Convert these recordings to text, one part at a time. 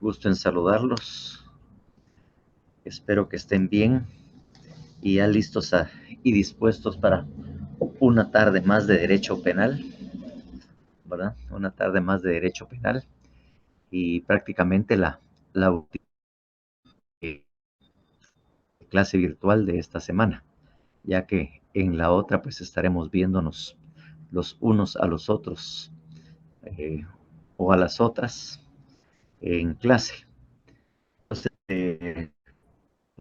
Gusto en saludarlos. Espero que estén bien y ya listos y dispuestos para una tarde más de derecho penal, ¿verdad? Una tarde más de derecho penal y prácticamente la última clase virtual de esta semana, ya que en la otra pues estaremos viéndonos los unos a los otros o a las otras en clase. Entonces,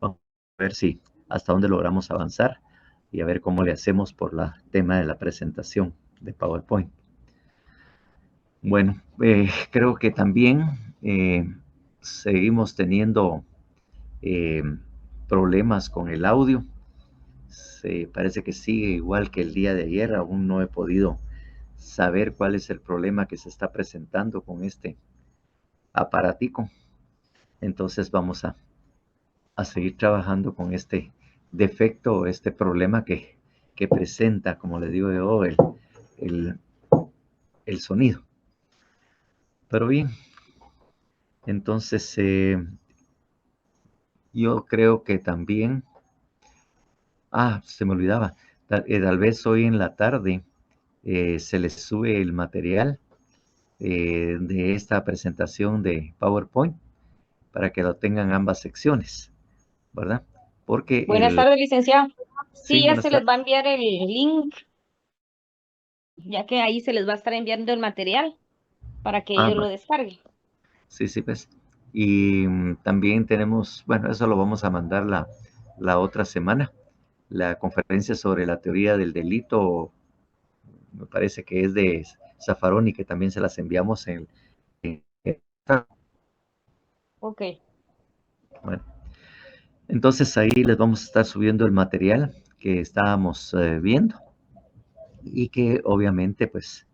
vamos a ver si hasta dónde logramos avanzar y a ver cómo le hacemos por el tema de la presentación de PowerPoint. Bueno, creo que también seguimos teniendo eh, problemas con el audio. Parece que sigue igual que el día de ayer. Aún no he podido saber cuál es el problema que se está presentando con este aparatico. Entonces vamos a seguir trabajando con este defecto, este problema que presenta, como le digo yo, el, el sonido. Pero bien, entonces yo creo que también, se me olvidaba, tal vez hoy en la tarde se les sube el material de esta presentación de PowerPoint para que lo tengan ambas secciones, ¿verdad? Porque Buenas tardes, licenciado. sí, Sí, ya buenas se les tardes. va a enviar el link, ya que ahí se les va a estar enviando el material para que ellos lo Vale. descarguen. Sí, sí, pues. Y también tenemos, bueno, eso lo vamos a mandar la otra semana, la conferencia sobre la teoría del delito, me parece que es de Zaffaroni, que también se las enviamos en- Ok. bueno, entonces ahí les vamos a estar subiendo el material que estábamos viendo y que obviamente pues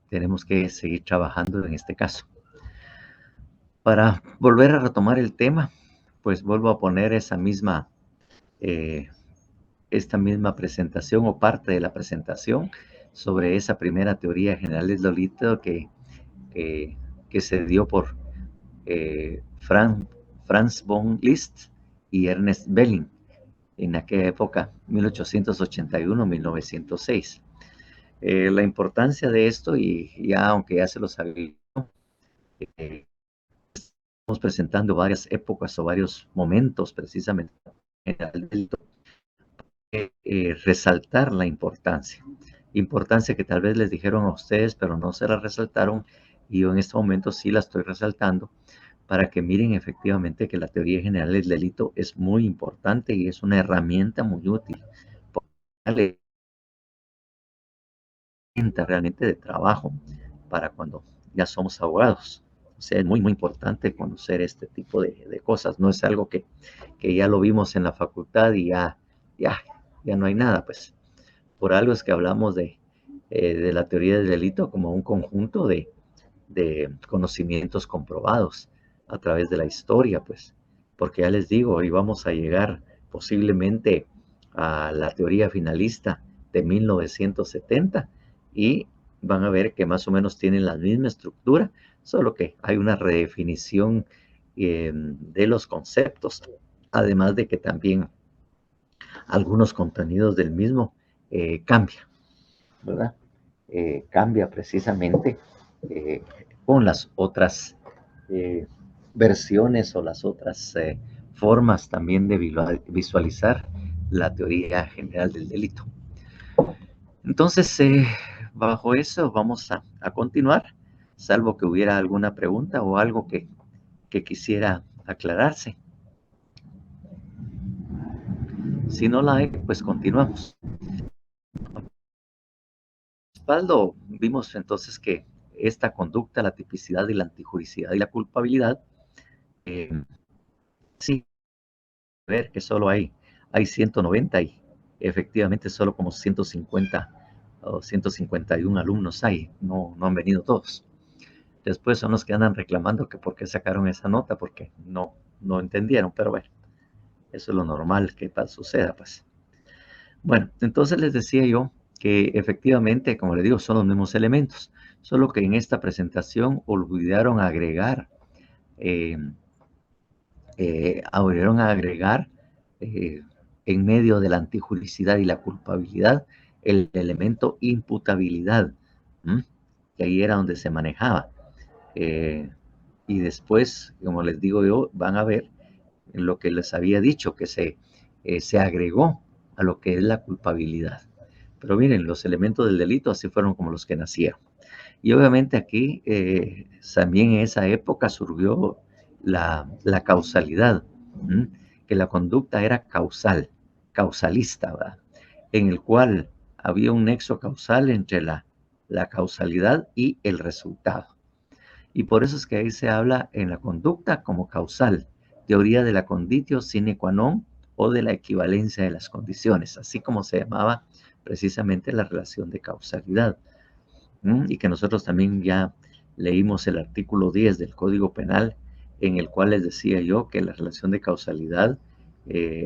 tenemos que seguir trabajando en este caso. Para volver a retomar el tema, pues vuelvo a poner eh, esta misma presentación o parte de la presentación sobre esa primera teoría general del delito que, que se dio por Franz von Liszt y Ernest Belling en aquella época, 1881-1906. La importancia de esto, y ya aunque ya se lo sabía, eh, estamos presentando varias épocas o varios momentos precisamente en el delito, resaltar la importancia que tal vez les dijeron a ustedes, pero no se la resaltaron, y yo en este momento sí la estoy resaltando para que miren efectivamente que la teoría general del delito es muy importante y es una herramienta muy útil, porque realmente de trabajo para cuando ya somos abogados. O sea, es muy, muy importante conocer este tipo de cosas. No es algo que ya lo vimos en la facultad y ya, ya no hay nada. Pues por algo es que hablamos de la teoría del delito como un conjunto de conocimientos comprobados a través de la historia, pues, porque ya les digo, hoy vamos a llegar posiblemente a la teoría finalista de 1970 y van a ver que más o menos tienen la misma estructura, solo que hay una redefinición de los conceptos, además de que también algunos contenidos del mismo cambian, ¿verdad? Cambia precisamente eh, con las otras eh, versiones o las otras formas también de visualizar la teoría general del delito. Entonces, bajo eso vamos a continuar, salvo que hubiera alguna pregunta o algo que quisiera aclararse. Si no la hay, pues continuamos. Respaldo, vimos entonces que esta conducta, la tipicidad y la antijuricidad y la culpabilidad, eh, sí, ver que solo hay 190 y efectivamente solo como 150 o 151 alumnos hay, no han venido todos. Después son los que andan reclamando que por qué sacaron esa nota, porque no entendieron, pero bueno, eso es lo normal que suceda, pues. Bueno, entonces les decía yo que efectivamente, como les digo, son los mismos elementos, solo que en esta presentación olvidaron agregar eh, volvieron a agregar en medio de la antijuricidad y la culpabilidad el elemento imputabilidad, que ahí era donde se manejaba. Y después, como les digo yo, van a ver lo que les había dicho, que se agregó a lo que es la culpabilidad. Pero miren, los elementos del delito así fueron como los que nacieron. Y obviamente aquí también en esa época surgió la causalidad, que la conducta era causalista, ¿verdad? En el cual había un nexo causal entre la causalidad y el resultado. Y por eso es que ahí se habla en la conducta como causal, teoría de la conditio sine qua non o de la equivalencia de las condiciones, así como se llamaba precisamente la relación de causalidad. Y que nosotros también ya leímos el artículo 10 del Código Penal, en el cual les decía yo que la relación de causalidad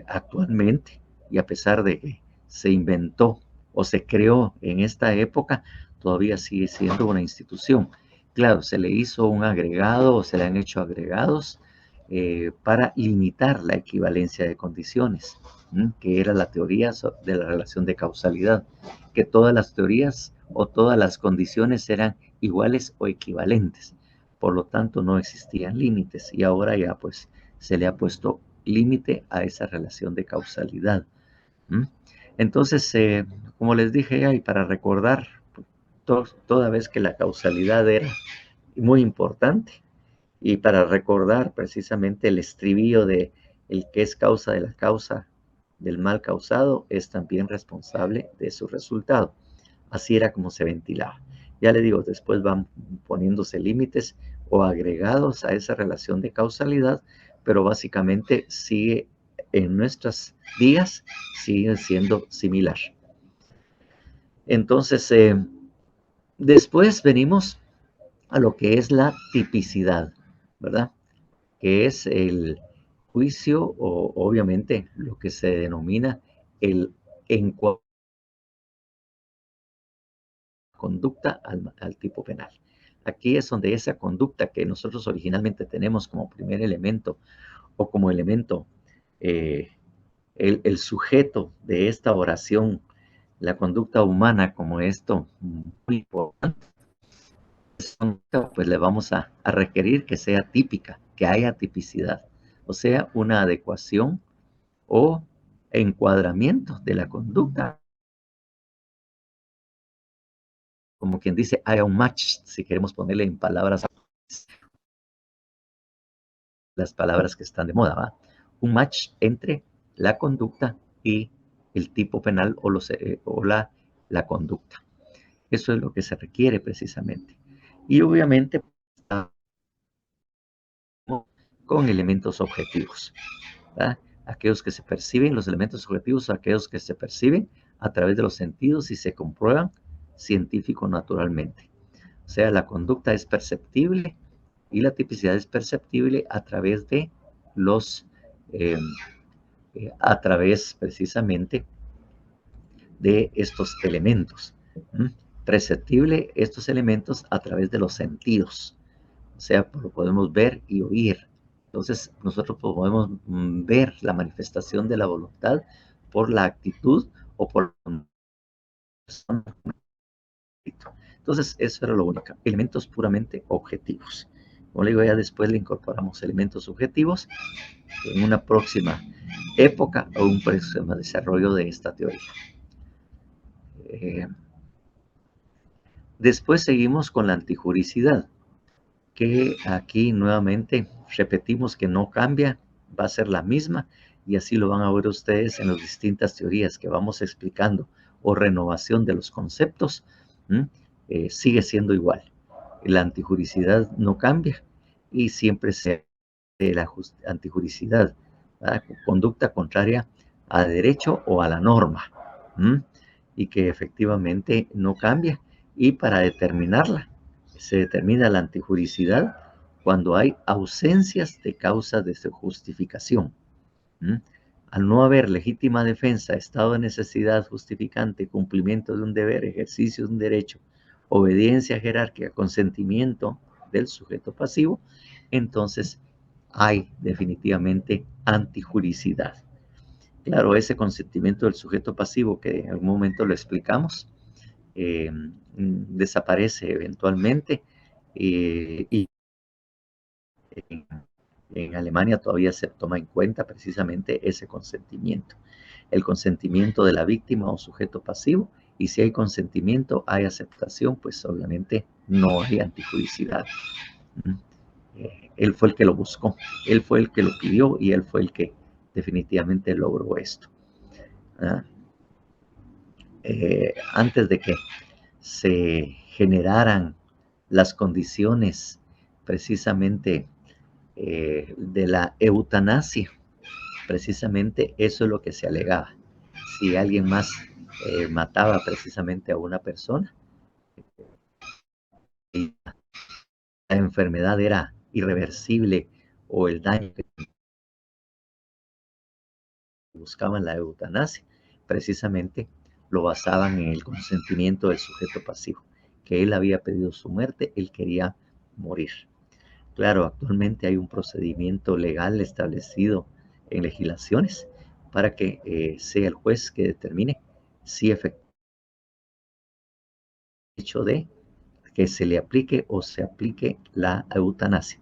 actualmente, y a pesar de que se inventó o se creó en esta época, todavía sigue siendo una institución. Claro, se le hizo un agregado o se le han hecho agregados para limitar la equivalencia de condiciones, que era la teoría de la relación de causalidad, que todas las teorías o todas las condiciones eran iguales o equivalentes. Por lo tanto, no existían límites y ahora ya pues se le ha puesto límite a esa relación de causalidad. Entonces, como les dije, y para recordar, toda vez que la causalidad era muy importante, y para recordar precisamente el estribillo de el que es causa de la causa del mal causado es también responsable de su resultado. Así era como se ventilaba. Ya le digo, después van poniéndose límites o agregados a esa relación de causalidad, pero básicamente sigue en nuestros días, sigue siendo similar. Entonces, después venimos a lo que es la tipicidad, ¿verdad? Que es el juicio o obviamente lo que se denomina el encuadre conducta al tipo penal. Aquí es donde esa conducta que nosotros originalmente tenemos como primer elemento o como elemento, eh, el sujeto de esta oración, la conducta humana como esto muy importante, pues le vamos a requerir que sea típica, que haya tipicidad, o sea, una adecuación o encuadramiento de la conducta, como quien dice, haya un match, si queremos ponerle en palabras, las palabras que están de moda, ¿va? Un match entre la conducta y el tipo penal o la conducta. Eso es lo que se requiere precisamente. Y obviamente con elementos objetivos, ¿verdad? Aquellos que se perciben, los elementos objetivos, aquellos que se perciben a través de los sentidos y se comprueban científico-naturalmente. O sea, la conducta es perceptible y la tipicidad es perceptible a través de los, eh, a través precisamente de estos elementos. Perceptible estos elementos a través de los sentidos. O sea, lo podemos ver y oír. Entonces, nosotros podemos ver la manifestación de la voluntad por la actitud o por la persona. Entonces, eso era lo único. Elementos puramente objetivos. Como le digo, ya después le incorporamos elementos subjetivos en una próxima época o un próximo desarrollo de esta teoría. Después seguimos con la antijuricidad, que aquí nuevamente repetimos que no cambia, va a ser la misma, y así lo van a ver ustedes en las distintas teorías que vamos explicando, o renovación de los conceptos, sigue siendo igual. La antijuricidad no cambia y siempre se la antijuricidad, ¿verdad? Conducta contraria a derecho o a la norma, y que efectivamente no cambia. Y para determinarla, se determina la antijuricidad cuando hay ausencias de causa de su justificación. Al no haber legítima defensa, estado de necesidad justificante, cumplimiento de un deber, ejercicio de un derecho, obediencia jerárquica, consentimiento del sujeto pasivo, entonces hay definitivamente antijuricidad. Claro, ese consentimiento del sujeto pasivo que en algún momento lo explicamos, desaparece eventualmente y en, en Alemania todavía se toma en cuenta precisamente ese consentimiento, el consentimiento de la víctima o sujeto pasivo, y si hay consentimiento, hay aceptación, pues obviamente no hay antijuricidad. Él fue el que lo buscó, él fue el que lo pidió y él fue el que definitivamente logró esto. ¿Ah? Antes de que se generaran las condiciones precisamente de la eutanasia, precisamente eso es lo que se alegaba. Si alguien más mataba precisamente a una persona y la enfermedad era irreversible o el daño que buscaban la eutanasia, precisamente lo basaban en el consentimiento del sujeto pasivo, que él había pedido su muerte, él quería morir. Claro, actualmente hay un procedimiento legal establecido en legislaciones para que sea el juez que determine si efectivamente el hecho de que se le aplique o se aplique la eutanasia,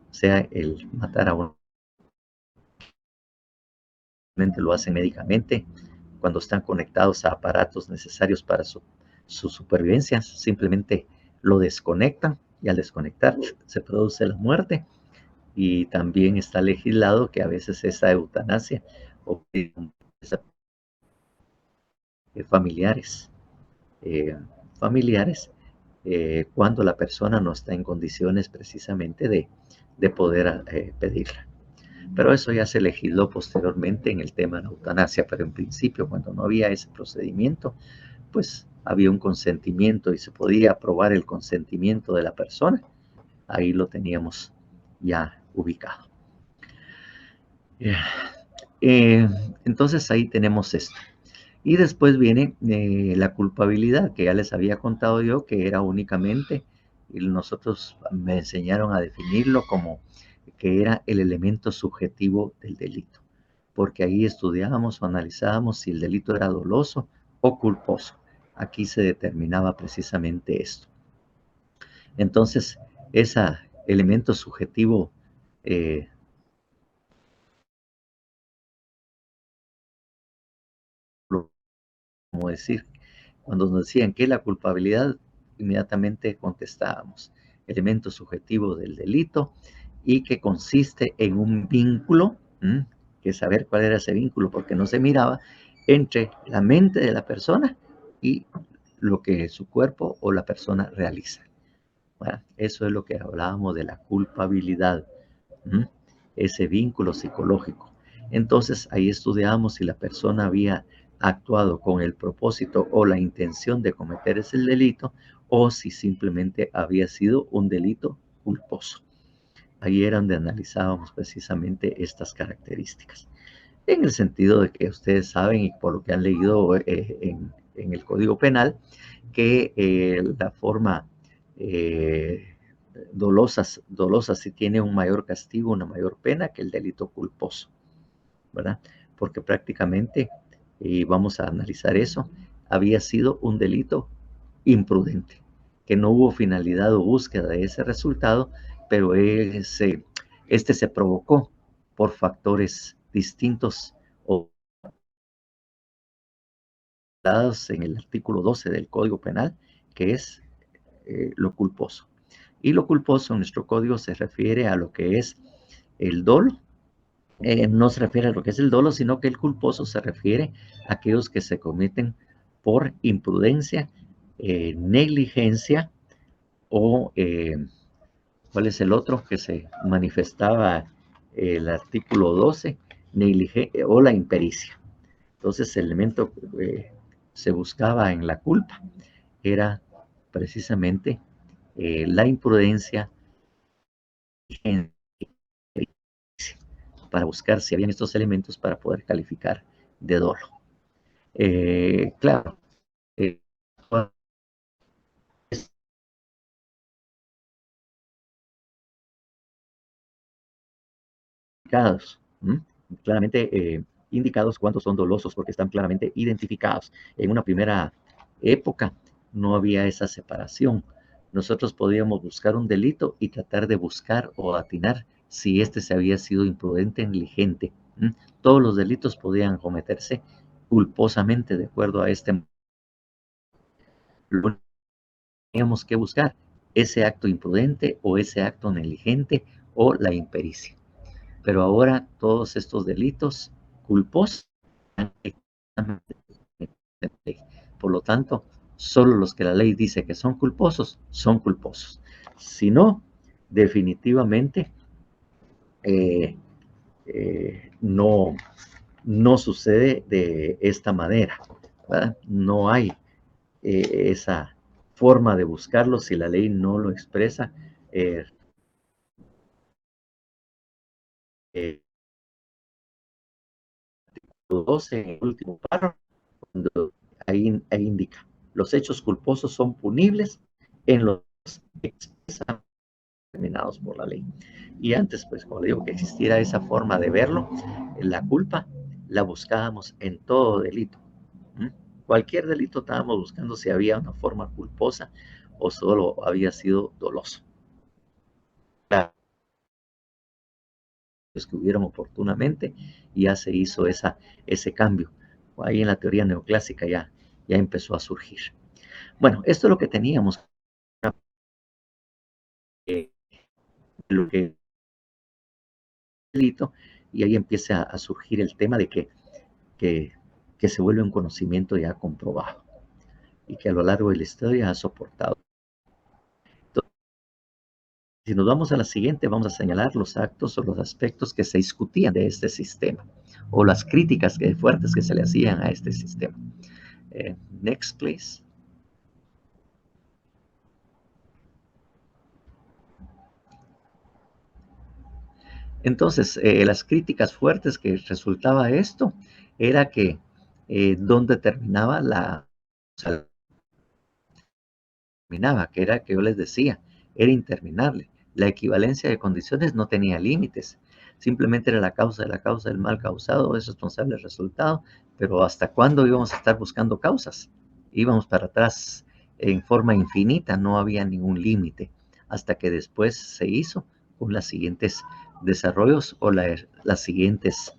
o sea, el matar a un lo hacen médicamente cuando están conectados a aparatos necesarios para su supervivencia, simplemente lo desconectan y al desconectar se produce la muerte. Y también está legislado que a veces esa eutanasia o familiares, eh, familiares, cuando la persona no está en condiciones precisamente de poder pedirla. Pero eso ya se legisló posteriormente en el tema de la eutanasia, pero en principio cuando no había ese procedimiento, pues había un consentimiento y se podía aprobar el consentimiento de la persona, ahí lo teníamos ya ubicado. Eh, entonces ahí tenemos esto. Y después viene la culpabilidad, que ya les había contado yo, que era únicamente, y nosotros me enseñaron a definirlo como que era el elemento subjetivo del delito, porque ahí estudiábamos o analizábamos si el delito era doloso o culposo. Aquí se determinaba precisamente esto. Entonces, ese elemento subjetivo, eh, como decir, cuando nos decían que la culpabilidad, inmediatamente contestábamos, elemento subjetivo del delito y que consiste en un vínculo, que saber cuál era ese vínculo, porque no se miraba entre la mente de la persona y lo que su cuerpo o la persona realiza. Bueno, eso es lo que hablábamos de la culpabilidad, ese vínculo psicológico. Entonces ahí estudiamos si la persona había actuado con el propósito o la intención de cometer ese delito o si simplemente había sido un delito culposo. Ahí era donde analizábamos precisamente estas características. En el sentido de que ustedes saben y por lo que han leído en el Código Penal, que la forma dolosa sí tiene un mayor castigo, una mayor pena que el delito culposo, ¿verdad? Porque prácticamente, y vamos a analizar eso, había sido un delito imprudente, que no hubo finalidad o búsqueda de ese resultado, pero este se provocó por factores distintos o dados en el artículo 12 del Código Penal, que es lo culposo. Y lo culposo en nuestro código se refiere a lo que es el dolo. No se refiere a lo que es el dolo, sino que el culposo se refiere a aquellos que se cometen por imprudencia, negligencia o, ¿cuál es el otro que se manifestaba el artículo 12? O la impericia. Entonces el elemento se buscaba en la culpa era precisamente la imprudencia para buscar si habían estos elementos para poder calificar de dolo. Claro, eh, indicados, claramente indicados cuántos son dolosos, porque están claramente identificados. En una primera época no había esa separación. Nosotros podíamos buscar un delito y tratar de buscar o atinar si este se había sido imprudente, negligente. Todos los delitos podían cometerse culposamente de acuerdo a este. Lo único que teníamos que buscar ese acto imprudente o ese acto negligente o la impericia. Pero ahora todos estos delitos culposos, por lo tanto, solo los que la ley dice que son culposos, son culposos. Si no, definitivamente eh, no, no sucede de esta manera, ¿verdad? No hay esa forma de buscarlo si la ley no lo expresa. Eh, 12, en el último párrafo, ahí indica, los hechos culposos son punibles en los expresamente determinados por la ley. Y antes, pues, como le digo, que existiera esa forma de verlo, la culpa la buscábamos en todo delito. Cualquier delito estábamos buscando si había una forma culposa o solo había sido doloso. Claro, que hubieron oportunamente y ya se hizo ese cambio. Ahí en la teoría neoclásica ya empezó a surgir. Bueno, esto es lo que teníamos, lo que delito, y ahí empieza a surgir el tema de que, que se vuelve un conocimiento ya comprobado y que a lo largo de la historia ha soportado. Entonces, si nos vamos a la siguiente, vamos a señalar los actos o los aspectos que se discutían de este sistema o las críticas fuertes que se le hacían a este sistema. Next, please. Entonces, las críticas fuertes que resultaba esto era que donde terminaba o sea, terminaba, que era que yo les decía, era interminable. La equivalencia de condiciones no tenía límites, simplemente era la causa de la causa del mal causado, es responsable del resultado, pero ¿hasta cuándo íbamos a estar buscando causas? Íbamos para atrás en forma infinita, no había ningún límite, hasta que después se hizo con las siguientes desarrollos o las siguientes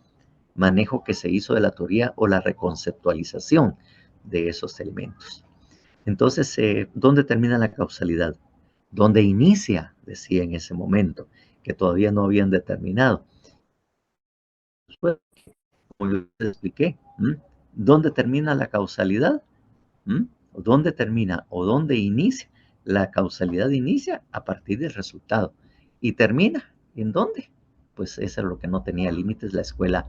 manejo que se hizo de la teoría o la reconceptualización de esos elementos. Entonces, ¿dónde termina la causalidad? ¿Dónde inicia? Decía en ese momento, que todavía no habían determinado. Pues, como yo les expliqué, ¿dónde termina la causalidad? ¿Dónde termina o dónde inicia? La causalidad inicia a partir del resultado. ¿Y termina? ¿En dónde? Pues eso es lo que no tenía límites la escuela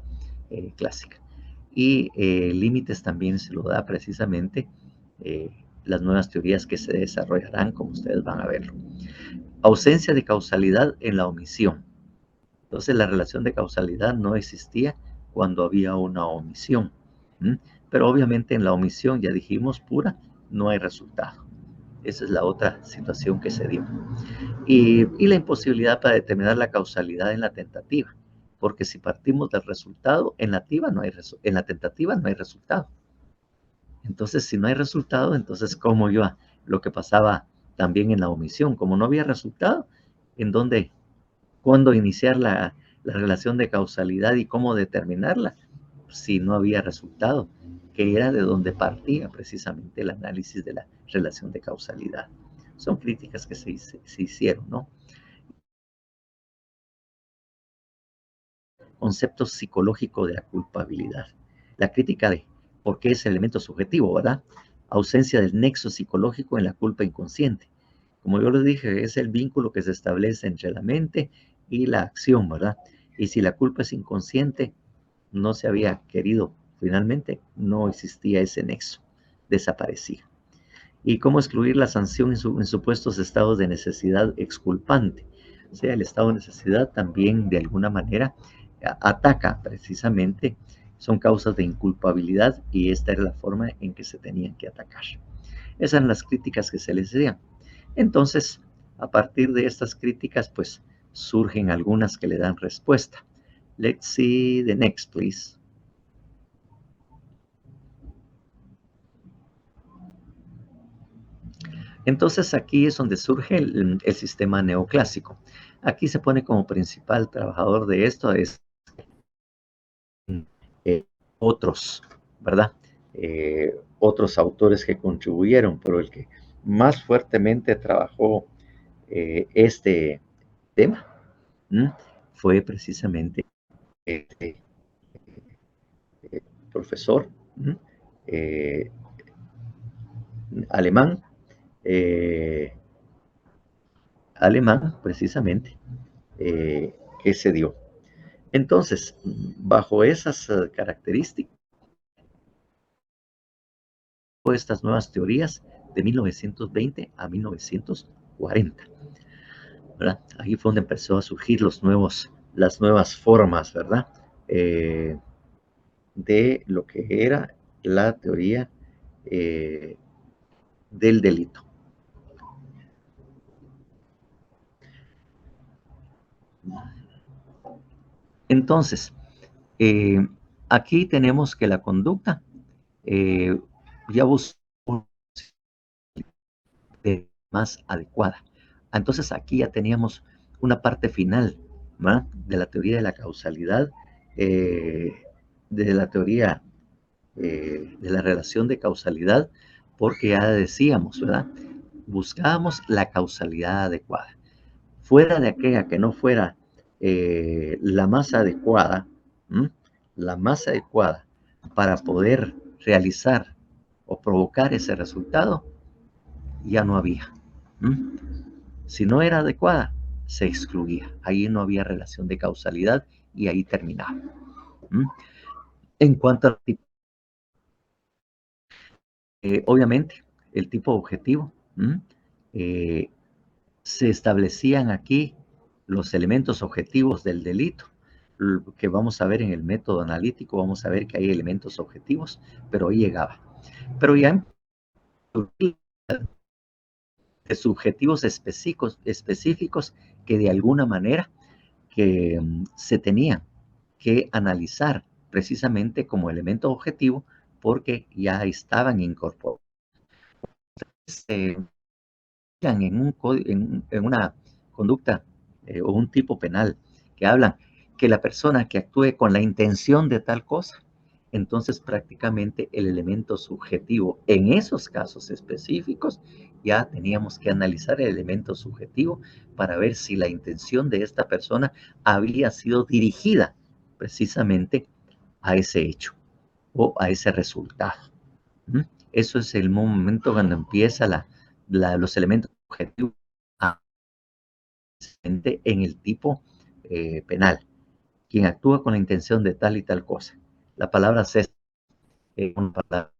clásica. Y límites también se lo da precisamente las nuevas teorías que se desarrollarán, como ustedes van a verlo. Ausencia de causalidad en la omisión. Entonces la relación de causalidad no existía cuando había una omisión. Pero obviamente en la omisión, ya dijimos, pura, no hay resultado. Esa es la otra situación que se dio. Y la imposibilidad para determinar la causalidad en la tentativa. Porque si partimos del resultado, en la tentativa no hay resultado. Entonces, si no hay resultado, entonces, ¿cómo yo? Lo que pasaba también en la omisión, como no había resultado, ¿en dónde, cuándo iniciar la relación de causalidad y cómo determinarla? Si no había resultado, que era de donde partía precisamente el análisis de la relación de causalidad. Son críticas que se hicieron, ¿no? Concepto psicológico de la culpabilidad. La crítica de por qué es el elemento subjetivo, ¿verdad? Ausencia del nexo psicológico en la culpa inconsciente. Como yo les dije, es el vínculo que se establece entre la mente y la acción, ¿verdad? Y si la culpa es inconsciente, no se había querido, finalmente no existía ese nexo, desaparecía. Y cómo excluir la sanción en supuestos estados de necesidad exculpante. O sea, el estado de necesidad también de alguna manera ataca precisamente, son causas de inculpabilidad y esta era la forma en que se tenían que atacar. Esas eran las críticas que se les hacían. Entonces, a partir de estas críticas, pues surgen algunas que le dan respuesta. Let's see the next, please. Entonces aquí es donde surge el sistema neoclásico. Aquí se pone como principal trabajador de esto es otros, ¿verdad? Otros autores que contribuyeron, pero el que más fuertemente trabajó este tema fue precisamente este profesor eh, alemán, eh, precisamente, que se dio. Entonces, bajo esas características, estas nuevas teorías de 1920 a 1940, ¿verdad? Ahí fue donde empezó a surgir las nuevas formas, ¿verdad? De lo que era la teoría del delito. Entonces, aquí tenemos que la conducta ya buscó más adecuada. Entonces aquí ya teníamos una parte final, ¿verdad? De la teoría de la causalidad, de la teoría de la relación de causalidad, porque ya decíamos, ¿verdad? Buscábamos la causalidad adecuada. Fuera de aquella que no fuera la más adecuada, ¿m? La más adecuada para poder realizar o provocar ese resultado, ya no había. ¿M? Si no era adecuada, se excluía. Ahí no había relación de causalidad y ahí terminaba. ¿M? En cuanto al tipo, obviamente, el tipo objetivo, eh, se establecían aquí los elementos objetivos del delito, que vamos a ver en el método analítico, vamos a ver que hay elementos objetivos, pero ahí llegaba. Pero ya en de subjetivos específicos que de alguna manera que se tenían que analizar precisamente como elemento objetivo porque ya estaban incorporados en una conducta o un tipo penal que hablan que la persona que actúe con la intención de tal cosa, entonces prácticamente el elemento subjetivo en esos casos específicos ya teníamos que analizar el elemento subjetivo para ver si la intención de esta persona había sido dirigida precisamente a ese hecho o a ese resultado. ¿Mm? Eso es el momento cuando empieza los elementos objetivos en el tipo penal. Quien actúa con la intención de tal y tal cosa. La palabra cese es una palabra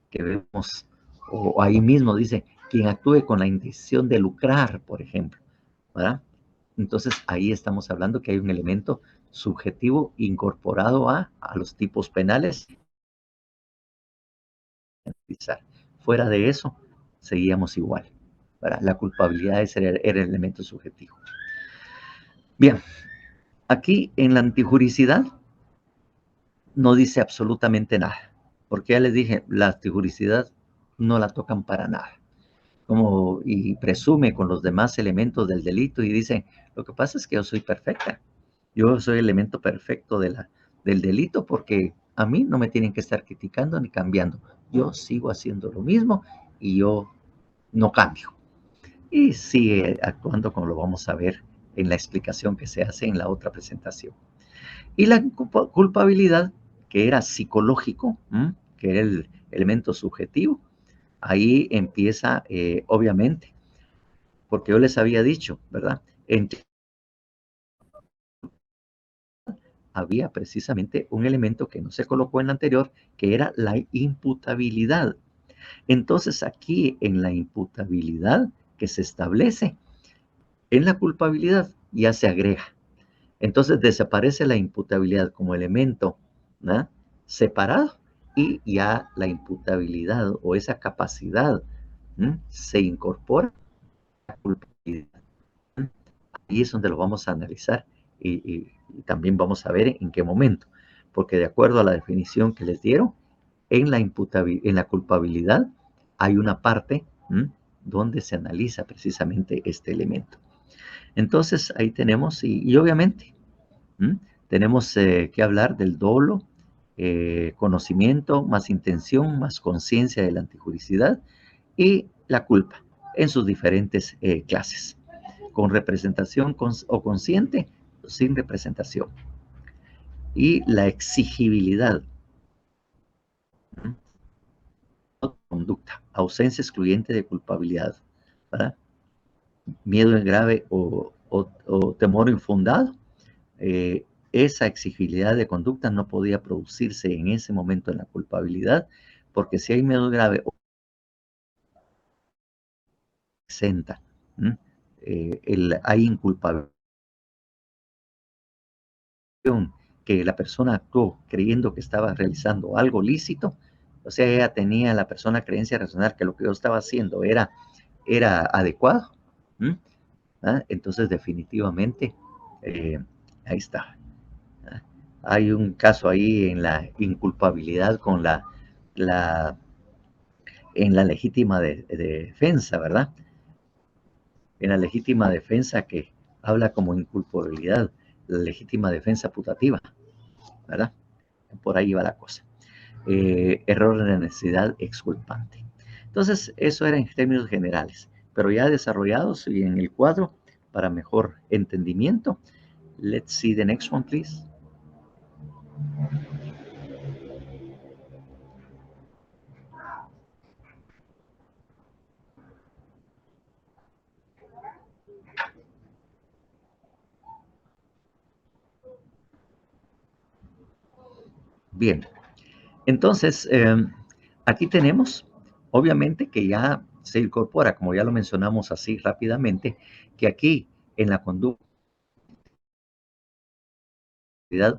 que vemos, o ahí mismo dice, quien actúe con la intención de lucrar, por ejemplo, ¿verdad? Entonces ahí estamos hablando que hay un elemento subjetivo incorporado a los tipos penales. Fuera de eso, seguíamos igual. ¿Verdad? La culpabilidad era el elemento subjetivo. Bien, aquí en la antijuricidad no dice absolutamente nada, porque ya les dije, la antijuricidad no la tocan para nada. Como, y presume con los demás elementos del delito y dice, lo que pasa es que yo soy perfecta, yo soy el elemento perfecto del delito porque a mí no me tienen que estar criticando ni cambiando, yo sigo haciendo lo mismo y yo no cambio. Y sigue actuando como lo vamos a ver en la explicación que se hace en la otra presentación. Y la culpabilidad, que era psicológico, que era el elemento subjetivo, ahí empieza, obviamente, porque yo les había dicho, ¿verdad? Había precisamente un elemento que no se colocó en la anterior, que era la imputabilidad. Entonces aquí en la imputabilidad que se establece, en la culpabilidad ya se agrega. Entonces desaparece la imputabilidad como elemento, ¿no?, separado y ya la imputabilidad o esa capacidad se incorpora a la culpabilidad. Ahí es donde lo vamos a analizar y también vamos a ver en qué momento, porque de acuerdo a la definición que les dieron, en la culpabilidad hay una parte donde se analiza precisamente este elemento. Entonces ahí tenemos, y obviamente tenemos que hablar del dolo, conocimiento, más intención, más conciencia de la antijuricidad y la culpa en sus diferentes clases, con representación o consciente, sin representación. Y la exigibilidad, conducta, ausencia excluyente de culpabilidad, ¿verdad? Miedo grave o temor infundado, esa exigibilidad de conducta no podía producirse en ese momento en la culpabilidad, porque si hay miedo grave o exenta, hay inculpabilidad, que la persona actuó creyendo que estaba realizando algo lícito, o sea, ella tenía la persona creencia racional que lo que yo estaba haciendo era adecuado, entonces definitivamente ahí está. Hay un caso ahí en la inculpabilidad con en la legítima defensa, ¿verdad? En la legítima defensa que habla como inculpabilidad, la legítima defensa putativa, ¿verdad? Por ahí va la cosa. Error de necesidad exculpante. Entonces, eso era en términos generales, pero ya desarrollados y en el cuadro para mejor entendimiento. Let's see the next one, please. Bien, entonces, aquí tenemos, obviamente que ya se incorpora, como ya lo mencionamos así rápidamente, que aquí en la conducta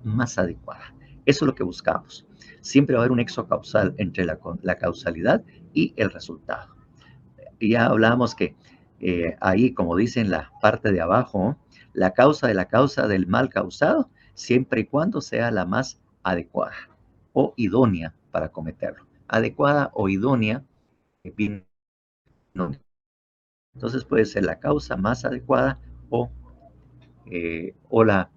más adecuada. Eso es lo que buscamos. Siempre va a haber un nexo causal entre la causalidad y el resultado. Y ya hablamos que ahí, como dice en la parte de abajo, la causa de la causa del mal causado, siempre y cuando sea la más adecuada o idónea para cometerlo. Adecuada o idónea, bien, no. Entonces puede ser la causa más adecuada o, la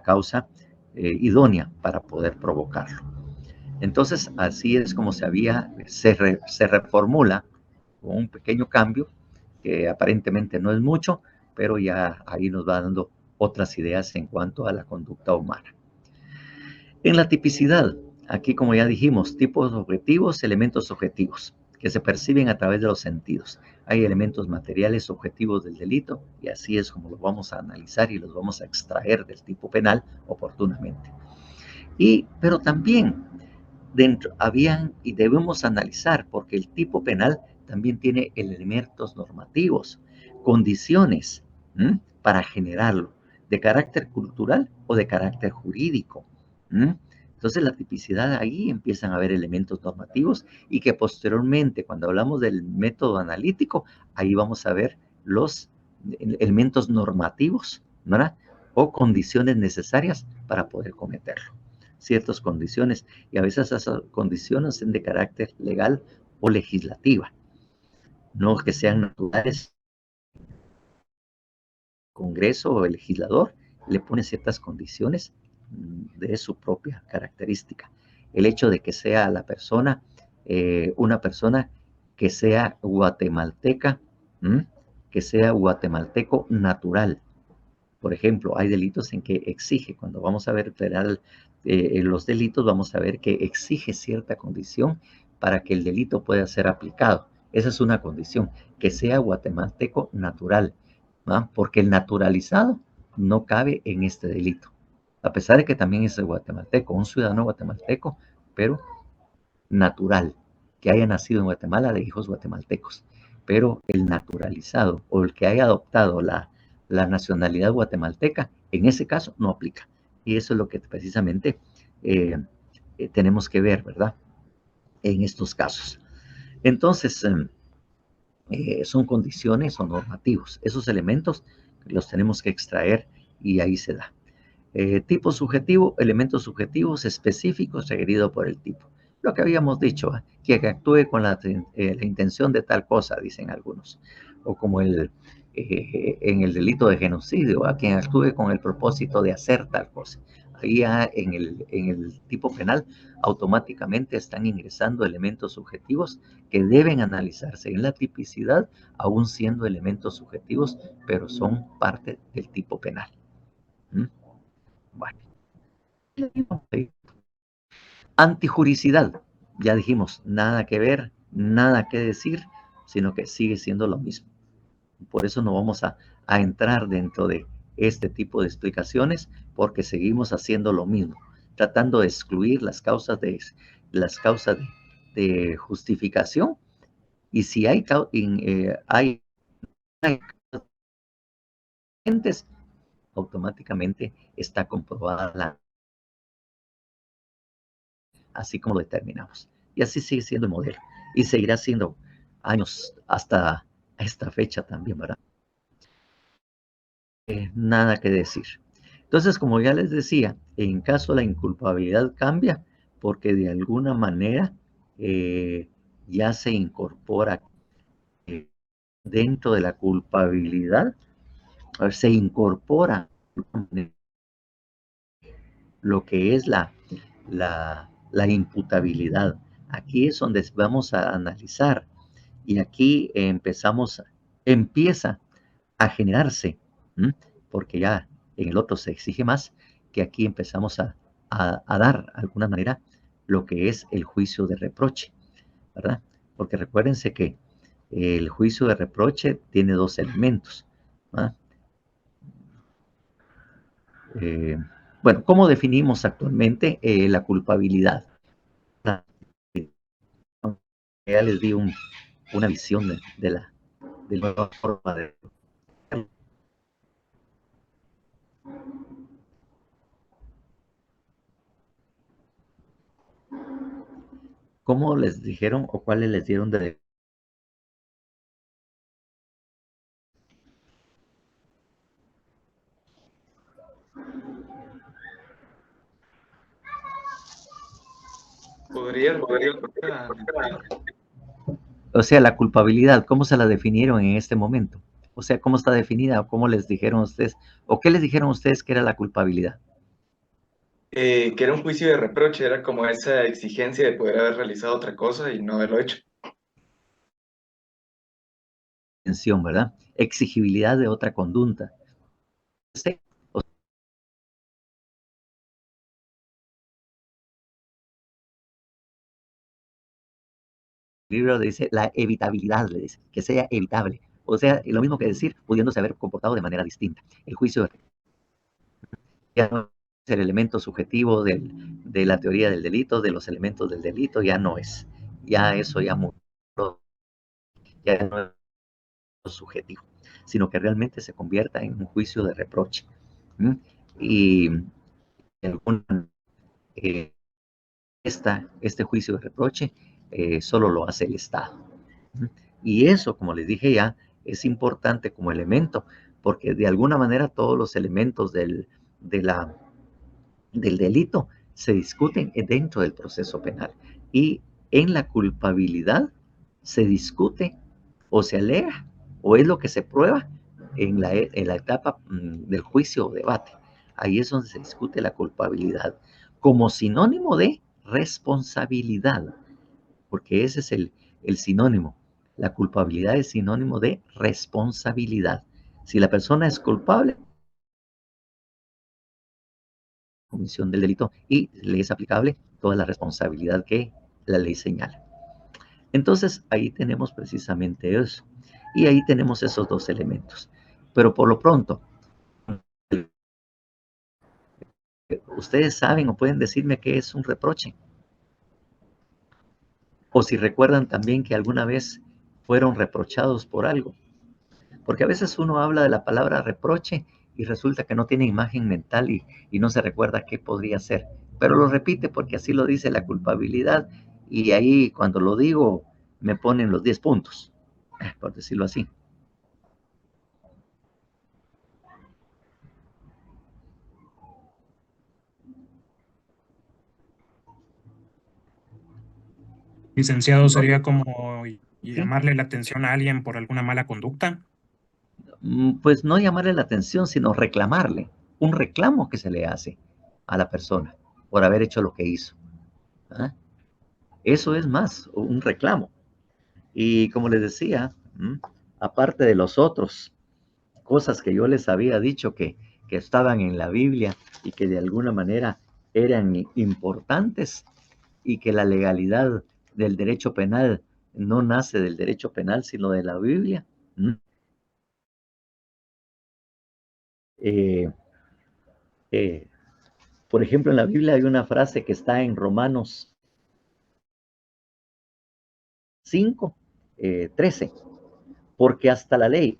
causa idónea para poder provocarlo. Entonces, así es como se reformula con un pequeño cambio, que aparentemente no es mucho, pero ya ahí nos va dando otras ideas en cuanto a la conducta humana. En la tipicidad, aquí como ya dijimos, tipos objetivos, elementos objetivos, que se perciben a través de los sentidos. Hay elementos materiales objetivos del delito y así es como los vamos a analizar y los vamos a extraer del tipo penal oportunamente. Pero también dentro habían y debemos analizar porque el tipo penal también tiene elementos normativos, condiciones para generarlo, de carácter cultural o de carácter jurídico. Entonces la tipicidad ahí empiezan a haber elementos normativos y que posteriormente cuando hablamos del método analítico, ahí vamos a ver los elementos normativos, ¿verdad? O condiciones necesarias para poder cometerlo. Ciertas condiciones y a veces esas condiciones son de carácter legal o legislativa, no que sean naturales. El Congreso o el legislador le pone ciertas condiciones de su propia característica. El hecho de que sea la persona, una persona que sea guatemalteca, que sea guatemalteco natural. Por ejemplo, hay delitos en que exige, cuando vamos a ver los delitos, vamos a ver que exige cierta condición para que el delito pueda ser aplicado. Esa es una condición, que sea guatemalteco natural, ¿va? Porque el naturalizado no cabe en este delito, a pesar de que también es guatemalteco, un ciudadano guatemalteco, pero natural, que haya nacido en Guatemala de hijos guatemaltecos. Pero el naturalizado o el que haya adoptado la nacionalidad guatemalteca, en ese caso no aplica. Y eso es lo que precisamente tenemos que ver, ¿verdad? En estos casos. Entonces, son condiciones o normativos. Esos elementos los tenemos que extraer y ahí se da. Tipo subjetivo, elementos subjetivos específicos requeridos por el tipo. Lo que habíamos dicho, que actúe con la intención de tal cosa, dicen algunos. O como en el delito de genocidio, a quien actúe con el propósito de hacer tal cosa. Ahí ya en el tipo penal automáticamente están ingresando elementos subjetivos que deben analizarse en la tipicidad, aún siendo elementos subjetivos, pero son parte del tipo penal. ¿Mm? Bueno. Antijuricidad, ya dijimos, nada que ver, nada que decir, sino que sigue siendo lo mismo. Por eso no vamos a entrar dentro de este tipo de explicaciones, porque seguimos haciendo lo mismo, tratando de excluir las causas de justificación, y si hay entes, automáticamente está comprobada así como lo determinamos. Y así sigue siendo el modelo. Y seguirá siendo años hasta esta fecha también, ¿verdad? Nada que decir. Entonces, como ya les decía, en caso la inculpabilidad cambia porque de alguna manera ya se incorpora dentro de la culpabilidad, se incorpora lo que es la imputabilidad. Aquí es donde vamos a analizar y aquí empieza a generarse, ¿m? Porque ya en el otro se exige más, que aquí empezamos a dar, de alguna manera, lo que es el juicio de reproche, ¿verdad? Porque recuérdense que el juicio de reproche tiene dos elementos, ¿verdad? Eh, bueno, ¿cómo definimos actualmente la culpabilidad? Ya les di una visión de la nueva forma de... ¿Cómo les dijeron o cuáles les dieron de... ¿Podría repetir la pregunta? O sea, la culpabilidad, ¿cómo se la definieron en este momento? O sea, ¿cómo está definida o cómo les dijeron ustedes o qué les dijeron ustedes que era la culpabilidad? Que era un juicio de reproche, era como esa exigencia de poder haber realizado otra cosa y no haberlo hecho. Atención, ¿verdad? Exigibilidad de otra conducta. Sí, o sea, el libro dice la evitabilidad, le dice, que sea evitable. O sea, lo mismo que decir, pudiéndose haber comportado de manera distinta. El juicio ya no es el elemento subjetivo de la teoría del delito, de los elementos del delito, ya no es. Ya eso ya murió, ya no es subjetivo, sino que realmente se convierta en un juicio de reproche. ¿Mm? Y eh, este juicio de reproche solo lo hace el Estado. ¿Mm? Y eso, como les dije ya, es importante como elemento, porque de alguna manera todos los elementos de la del delito se discuten dentro del proceso penal y en la culpabilidad se discute o se alega o es lo que se prueba en la etapa del juicio o debate. Ahí es donde se discute la culpabilidad como sinónimo de responsabilidad, porque ese es el sinónimo. La culpabilidad es sinónimo de responsabilidad. Si la persona es culpable, comisión del delito y le es aplicable toda la responsabilidad que la ley señala. Entonces, ahí tenemos precisamente eso. Y ahí tenemos esos dos elementos. Pero por lo pronto, ustedes saben o pueden decirme qué es un reproche. O si recuerdan también que alguna vez fueron reprochados por algo. Porque a veces uno habla de la palabra reproche y resulta que no tiene imagen mental y no se recuerda qué podría ser. Pero lo repite porque así lo dice la culpabilidad y ahí cuando lo digo me ponen los 10 puntos, por decirlo así. Licenciado, No, sería como sí. llamarle la atención a alguien por alguna mala conducta. Pues no llamarle la atención, sino reclamarle, un reclamo que se le hace a la persona por haber hecho lo que hizo. ¿Ah? Eso es más, un reclamo. Y como les decía, aparte de los otros, cosas que yo les había dicho que estaban en la Biblia y que de alguna manera eran importantes y que la legalidad del derecho penal no nace del derecho penal, sino de la Biblia. Eh, eh, por ejemplo, en la Biblia hay una frase que está en Romanos 5, 13, porque hasta la ley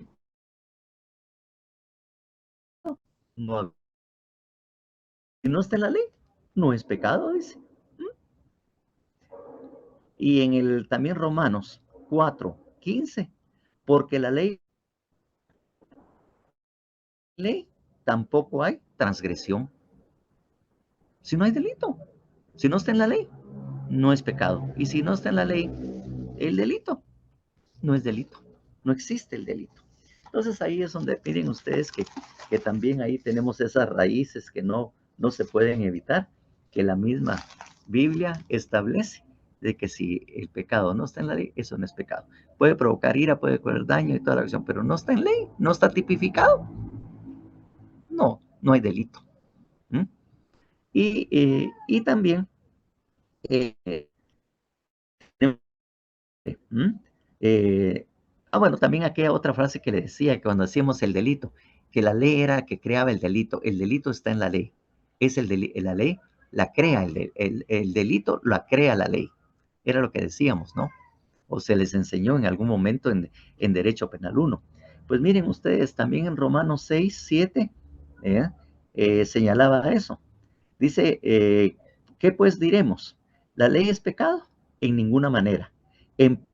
no, si no está en la ley, no es pecado, dice. Y en el también Romanos 4, 15, porque ley tampoco hay transgresión. Si no hay delito, si no está en la ley, no es pecado. Y si no está en la ley, el delito no es delito, no existe el delito. Entonces ahí es donde miren ustedes que también ahí tenemos esas raíces que no se pueden evitar, que la misma Biblia establece de que si el pecado no está en la ley, eso no es pecado. Puede provocar ira, puede provocar daño y toda la acción, pero no está en ley, no está tipificado. No hay delito. ¿Mm? Y también eh, ¿Mm? Eh, bueno, también aquella otra frase que le decía que cuando hacíamos el delito, que la ley era que creaba el delito está en la ley, es la ley la crea, el delito la crea la ley, era lo que decíamos, ¿no? O se les enseñó en algún momento en Derecho Penal 1. Pues miren ustedes, también en Romanos 6, 7, ¿eh? Señalaba eso. Dice, ¿qué pues diremos? ¿La ley es pecado? En ninguna manera. En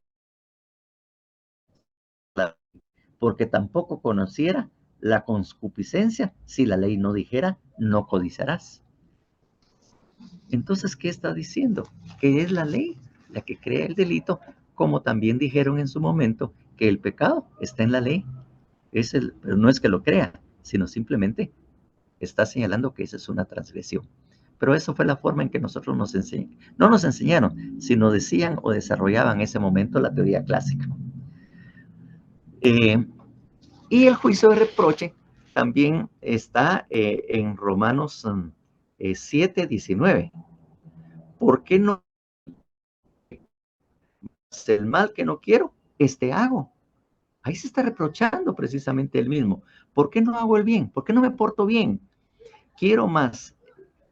porque tampoco conociera la concupiscencia si la ley no dijera, no codiciarás. Entonces, ¿qué está diciendo? Que es la ley la que crea el delito, como también dijeron en su momento que el pecado está en la ley. Pero no es que lo crea, sino simplemente está señalando que esa es una transgresión. Pero eso fue la forma en que nosotros no nos enseñaron, sino decían o desarrollaban en ese momento la teoría clásica. Y el juicio de reproche también está en Romanos 7, 19. ¿Por qué no hace el mal que no quiero? Este hago. Ahí se está reprochando precisamente él mismo. ¿Por qué no hago el bien? ¿Por qué no me porto bien? Quiero más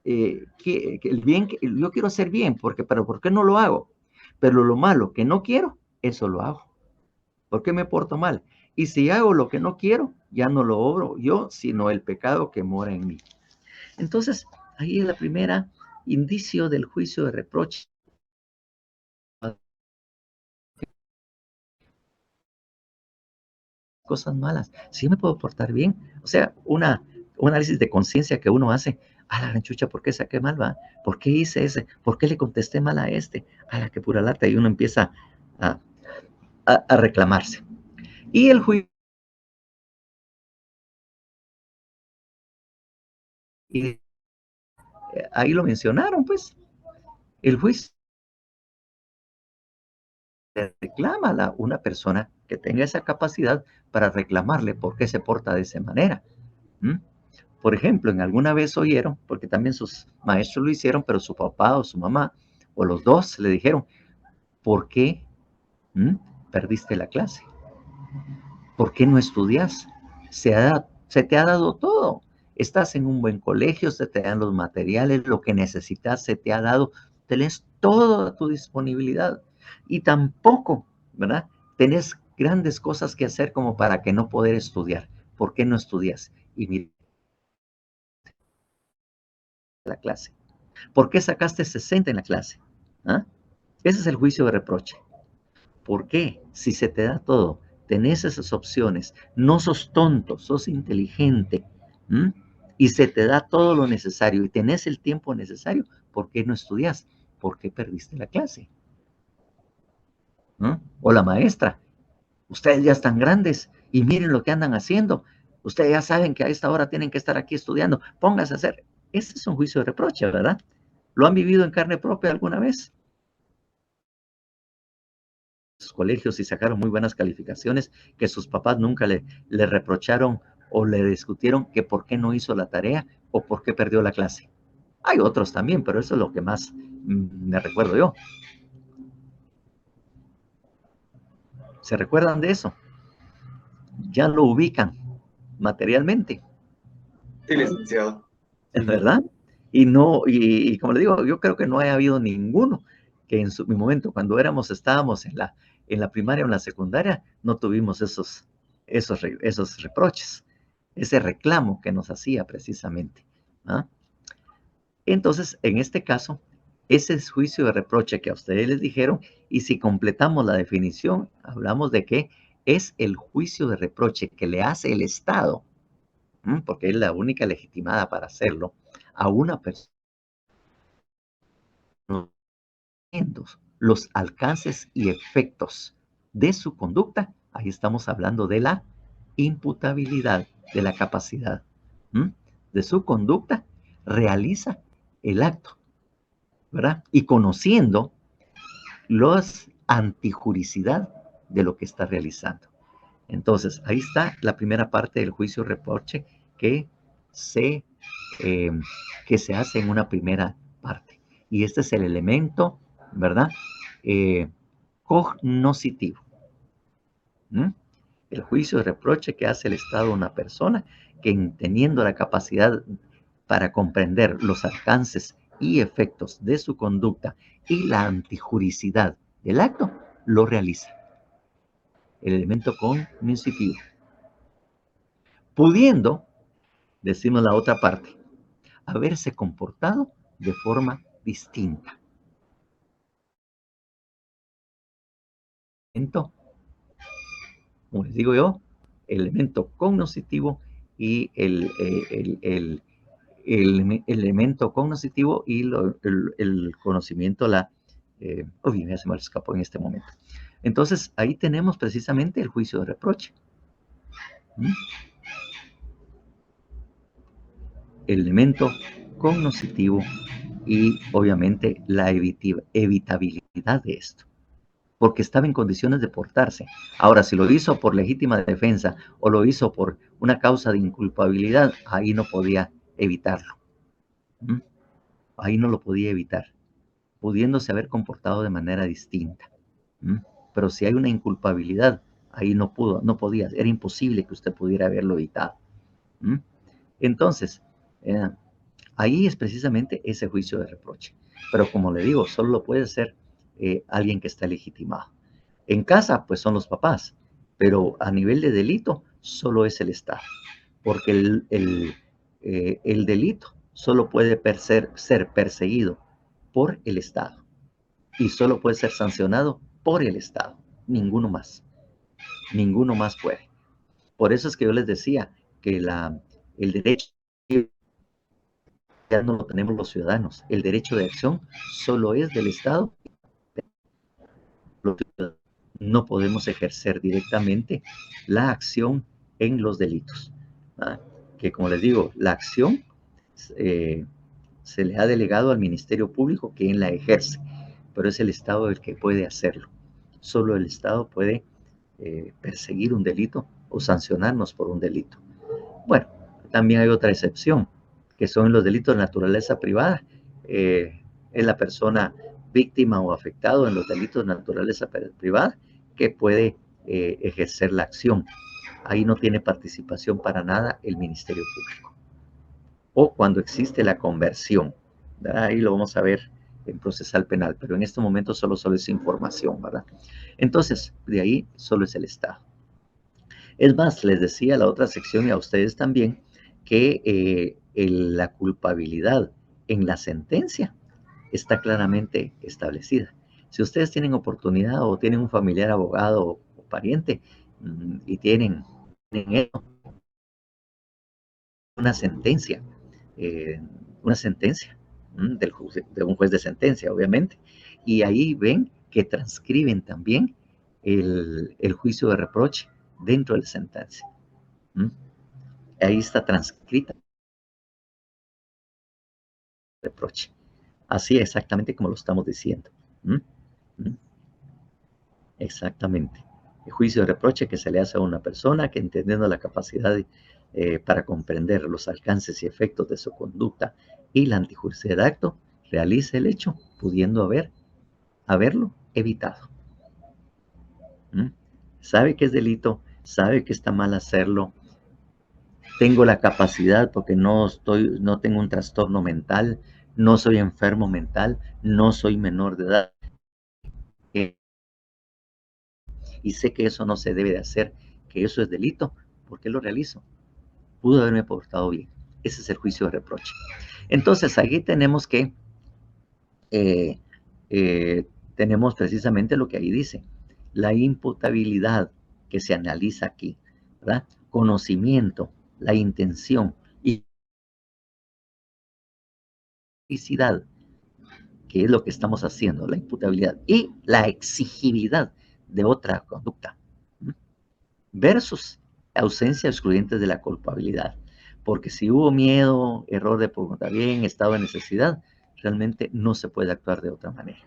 que el bien, yo quiero hacer bien, pero ¿por qué no lo hago? Pero lo malo que no quiero, eso lo hago. ¿Por qué me porto mal? Y si hago lo que no quiero, ya no lo obro yo, sino el pecado que mora en mí. Entonces, ahí es la primera indicio del juicio de reproche. Cosas malas. Si yo me puedo portar bien, o sea, un análisis de conciencia que uno hace, a la ranchucha, ¿por qué saqué mal, va? ¿Por qué hice ese? ¿Por qué le contesté mal a este? A la que pura lata, y uno empieza a, a reclamarse. Y el juicio, y ahí lo mencionaron, pues, el juicio reclama a una persona que tenga esa capacidad para reclamarle por qué se porta de esa manera. ¿Mm? Por ejemplo, en alguna vez oyeron, porque también sus maestros lo hicieron, pero su papá o su mamá, o los dos, le dijeron, ¿por qué perdiste la clase? ¿Por qué no estudias? Se te ha dado todo. Estás en un buen colegio, se te dan los materiales, lo que necesitas se te ha dado, tenés todo a tu disponibilidad. Y tampoco, ¿verdad? Tenés grandes cosas que hacer como para que no poder estudiar. ¿Por qué no estudias? Y mira la clase. ¿Por qué sacaste 60 en la clase? ¿Ah? Ese es el juicio de reproche. ¿Por qué? Si se te da todo, tenés esas opciones, no sos tonto, sos inteligente, ¿m? Y se te da todo lo necesario y tenés el tiempo necesario, ¿por qué no estudias? ¿Por qué perdiste la clase? ¿no? O la maestra, ustedes ya están grandes y miren lo que andan haciendo. Ustedes ya saben que a esta hora tienen que estar aquí estudiando. Pónganse a hacer. Ese es un juicio de reproche, ¿verdad? ¿Lo han vivido en carne propia alguna vez? Sus colegios y sacaron muy buenas calificaciones, que sus papás nunca le reprocharon o le discutieron que por qué no hizo la tarea o por qué perdió la clase. Hay otros también, pero eso es lo que más me recuerdo yo. ¿Se recuerdan de eso? Ya lo ubican materialmente, Sí, licenciado. Sí. ¿verdad? Y no, y como le digo, yo creo que no haya habido ninguno que en mi momento, cuando estábamos en la primaria o en la secundaria, no tuvimos esos reproches, ese reclamo que nos hacía precisamente. ¿Ah? Entonces, en este caso, ese es juicio de reproche que a ustedes les dijeron, y si completamos la definición, hablamos de que es el juicio de reproche que le hace el Estado, porque es la única legitimada para hacerlo, a una persona, los alcances y efectos de su conducta. Ahí estamos hablando de la imputabilidad, de la capacidad de su conducta, realiza el acto, ¿verdad? Y conociendo los antijuricidad de lo que está realizando. Entonces, ahí está la primera parte del juicio reproche que se, eh, que se hace en una primera parte. Y este es el elemento, ¿verdad? Eh, cognoscitivo. ¿Mm? El juicio de reproche que hace el Estado a una persona que, teniendo la capacidad para comprender los alcances y efectos de su conducta y la antijuricidad del acto, lo realiza. El elemento cognoscitivo. Pudiendo, decimos la otra parte, haberse comportado de forma distinta. Elemento, como les digo yo, el elemento cognoscitivo y el elemento cognoscitivo y el conocimiento, ya se me escapó en este momento. Entonces, ahí tenemos precisamente el juicio de reproche. ¿Mm? El elemento cognoscitivo y obviamente la evitabilidad de esto, porque estaba en condiciones de portarse. Ahora, si lo hizo por legítima defensa o lo hizo por una causa de inculpabilidad, ahí no podía evitarlo. ¿Mm? Ahí no lo podía evitar, pudiéndose haber comportado de manera distinta. ¿Mm? Pero si hay una inculpabilidad, ahí no podía, era imposible que usted pudiera haberlo evitado. ¿Mm? Entonces, ahí es precisamente ese juicio de reproche. Pero como le digo, solo lo puede hacer alguien que está legitimado. En casa, pues son los papás, pero a nivel de delito, solo es el Estado. Porque el delito solo puede ser perseguido por el Estado y solo puede ser sancionado por el Estado. Ninguno más. Ninguno más puede. Por eso es que yo les decía que el derecho ya no lo tenemos los ciudadanos. El derecho de acción solo es del Estado. Los ciudadanos no podemos ejercer directamente la acción en los delitos. ¿Ah? Que como les digo, la acción se le ha delegado al Ministerio Público quien la ejerce, pero es el Estado el que puede hacerlo. Solo el Estado puede perseguir un delito o sancionarnos por un delito. Bueno, también hay otra excepción, que son los delitos de naturaleza privada. Es la persona víctima o afectado en los delitos de naturaleza privada que puede ejercer la acción. Ahí no tiene participación para nada el Ministerio Público. O cuando existe la conversión, ¿verdad? Ahí lo vamos a ver en procesal penal, pero en este momento solo es información, ¿verdad? Entonces, de ahí solo es el Estado. Es más, les decía la otra sección y a ustedes también que la culpabilidad en la sentencia está claramente establecida. Si ustedes tienen oportunidad o tienen un familiar abogado o pariente y tienen una sentencia, eh, de un juez de sentencia, obviamente, y ahí ven que transcriben también el juicio de reproche dentro de la sentencia. ¿Mm? Ahí está transcrita el reproche. Así exactamente como lo estamos diciendo. ¿Mm? ¿Mm? Exactamente. El juicio de reproche que se le hace a una persona que, entendiendo la capacidad para comprender los alcances y efectos de su conducta y la antijuricidad de acto, realiza el hecho pudiendo haberlo evitado. ¿Mm? Sabe que es delito, sabe que está mal hacerlo, tengo la capacidad porque no tengo un trastorno mental, no soy enfermo mental, no soy menor de edad, y sé que eso no se debe de hacer, que eso es delito. ¿Por qué lo realizo? Pudo haberme portado bien. Ese es el juicio de reproche. Entonces, aquí tenemos que, eh, tenemos precisamente lo que ahí dice, la imputabilidad que se analiza aquí, ¿verdad? Conocimiento, la intención y felicidad, que es lo que estamos haciendo, la imputabilidad y la exigibilidad de otra conducta, versus ausencia excluyente de la culpabilidad. Porque si hubo miedo, error de preguntar bien, estado de necesidad, realmente no se puede actuar de otra manera.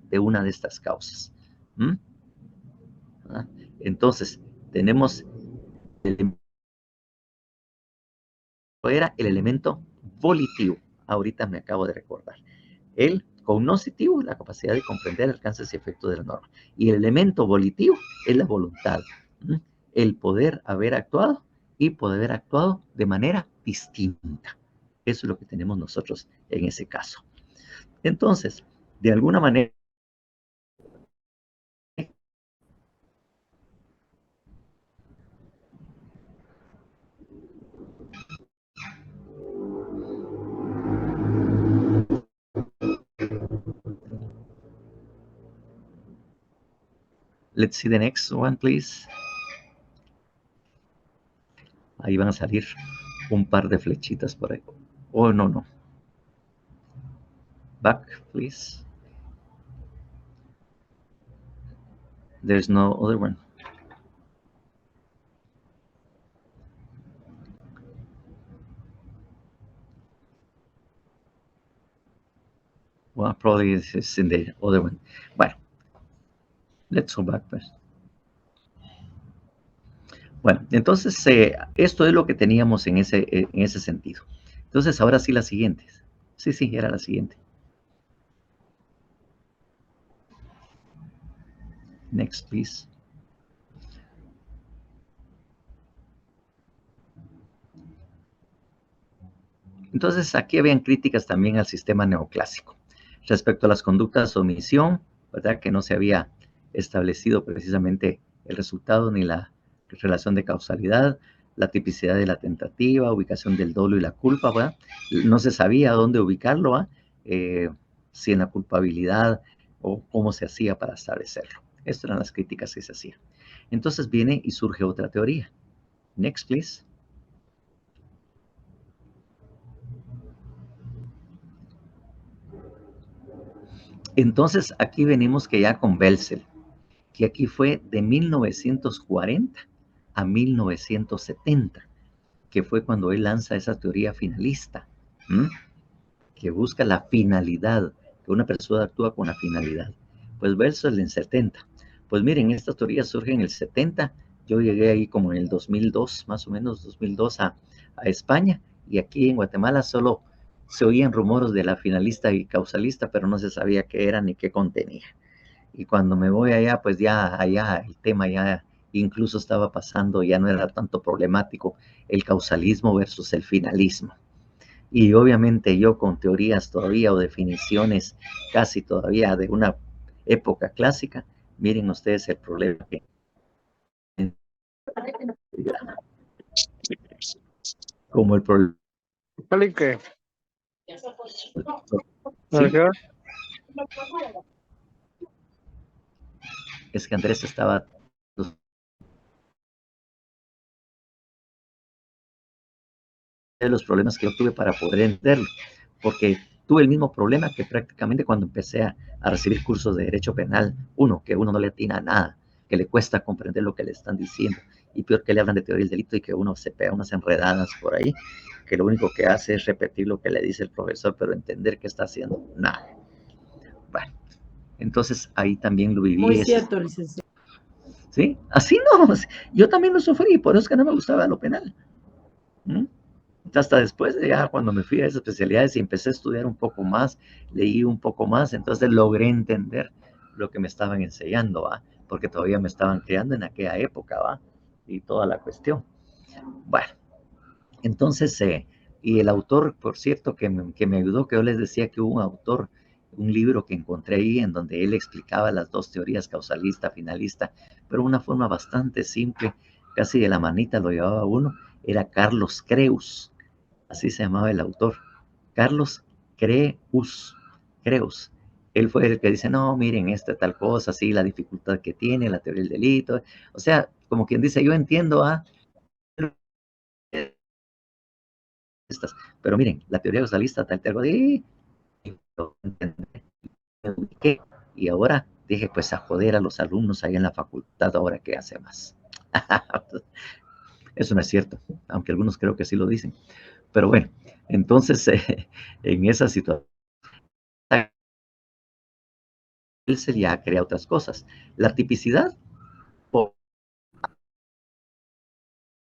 De una de estas causas. ¿Mm? ¿Ah? Entonces, tenemos era el elemento volitivo. Ahorita me acabo de recordar. El cognoscitivo, la capacidad de comprender alcances y efectos de la norma. Y el elemento volitivo es la voluntad. ¿Mm? El poder haber actuado y poder haber actuado de manera distinta. Eso es lo que tenemos nosotros en ese caso. Entonces, de alguna manera, let's see the next one, please. Ahí van a salir un par de flechitas por ahí. Oh, no, no. Back, please. There's no other one. Well, probably it's in the other one. Bueno, let's go back first. Bueno, entonces esto es lo que teníamos en ese sentido. Entonces, ahora sí las siguientes. Sí, era la siguiente. Next, please. Entonces, aquí habían críticas también al sistema neoclásico respecto a las conductas de omisión, ¿verdad? Que no se había establecido precisamente el resultado ni la relación de causalidad, la tipicidad de la tentativa, ubicación del dolo y la culpa, ¿verdad? No se sabía dónde ubicarlo, ¿verdad? Si en la culpabilidad o cómo se hacía para establecerlo. Estas eran las críticas que se hacían. Entonces viene y surge otra teoría. Next, please. Entonces aquí venimos que ya con Belzel, que aquí fue de 1940 a 1970, que fue cuando él lanza esa teoría finalista, ¿m? Que busca la finalidad, que una persona actúa con la finalidad. Pues Belzel en 70. Pues miren, esta teoría surge en el 70, yo llegué ahí como en el 2002, más o menos 2002 a España, y aquí en Guatemala solo se oían rumores de la finalista y causalista, pero no se sabía qué era ni qué contenía. Y cuando me voy allá, pues ya allá el tema ya incluso estaba pasando, ya no era tanto problemático el causalismo versus el finalismo. Y obviamente yo con teorías todavía o definiciones casi todavía de una época clásica, miren ustedes el problema que como el problema. ¿Qué? ¿Sí? Es que Andrés estaba de los problemas que yo tuve para poder entenderlo, porque tuve el mismo problema que prácticamente cuando empecé a recibir cursos de derecho penal. Que uno no le atina a nada, que le cuesta comprender lo que le están diciendo, y peor que le hablan de teoría del delito y que uno se pega unas enredadas por ahí, que lo único que hace es repetir lo que le dice el profesor, pero entender qué está haciendo, nada. Bueno, entonces ahí también lo viví. Muy cierto, licenciado. ¿Sí? Así no, yo también lo sufrí, por eso es que no me gustaba lo penal. ¿Mm? Hasta después, ya cuando me fui a esas especialidades y empecé a estudiar un poco más, leí un poco más, entonces logré entender lo que me estaban enseñando, ¿va? Porque todavía me estaban creando en aquella época, ¿va? Y toda la cuestión. Bueno, entonces, y el autor, por cierto, que me ayudó, que yo les decía que hubo un autor, un libro que encontré ahí en donde él explicaba las dos teorías, causalista, finalista, pero de una forma bastante simple, casi de la manita lo llevaba uno, era Carlos Creus, así se llamaba el autor, Carlos Creus. Él fue el que dice, no, miren, esta tal cosa, sí, la dificultad que tiene, la teoría del delito, o sea, como quien dice, yo entiendo pero miren, la teoría causalista tal, algo de, y ahora dije, pues a joder a los alumnos ahí en la facultad, ahora qué hace más. Eso no es cierto, aunque algunos creo que sí lo dicen. Pero bueno, entonces en esa situación, él se ya crea otras cosas. La tipicidad por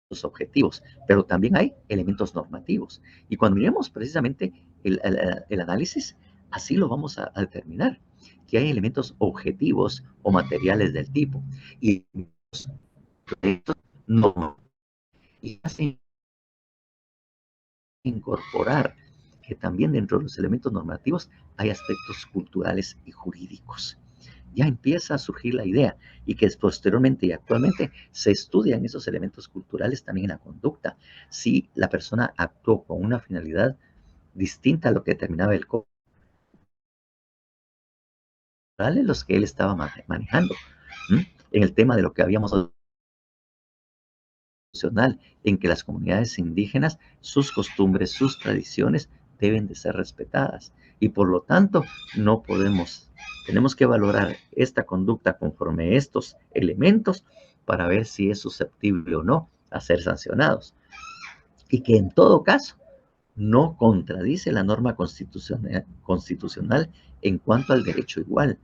los objetivos, pero también hay elementos normativos. Y cuando miremos precisamente el análisis, así lo vamos a determinar, que hay elementos objetivos o materiales del tipo. Y no, y así incorporar que también dentro de los elementos normativos hay aspectos culturales y jurídicos. Ya empieza a surgir la idea y que posteriormente y actualmente se estudian esos elementos culturales también en la conducta. Si la persona actuó con una finalidad distinta a lo que determinaba el código, los que él estaba manejando. En el tema de lo que habíamos en que las comunidades indígenas, sus costumbres, sus tradiciones deben de ser respetadas. Y por lo tanto, no podemos, tenemos que valorar esta conducta conforme a estos elementos para ver si es susceptible o no a ser sancionados. Y que en todo caso no contradice la norma constitucional en cuanto al derecho igual.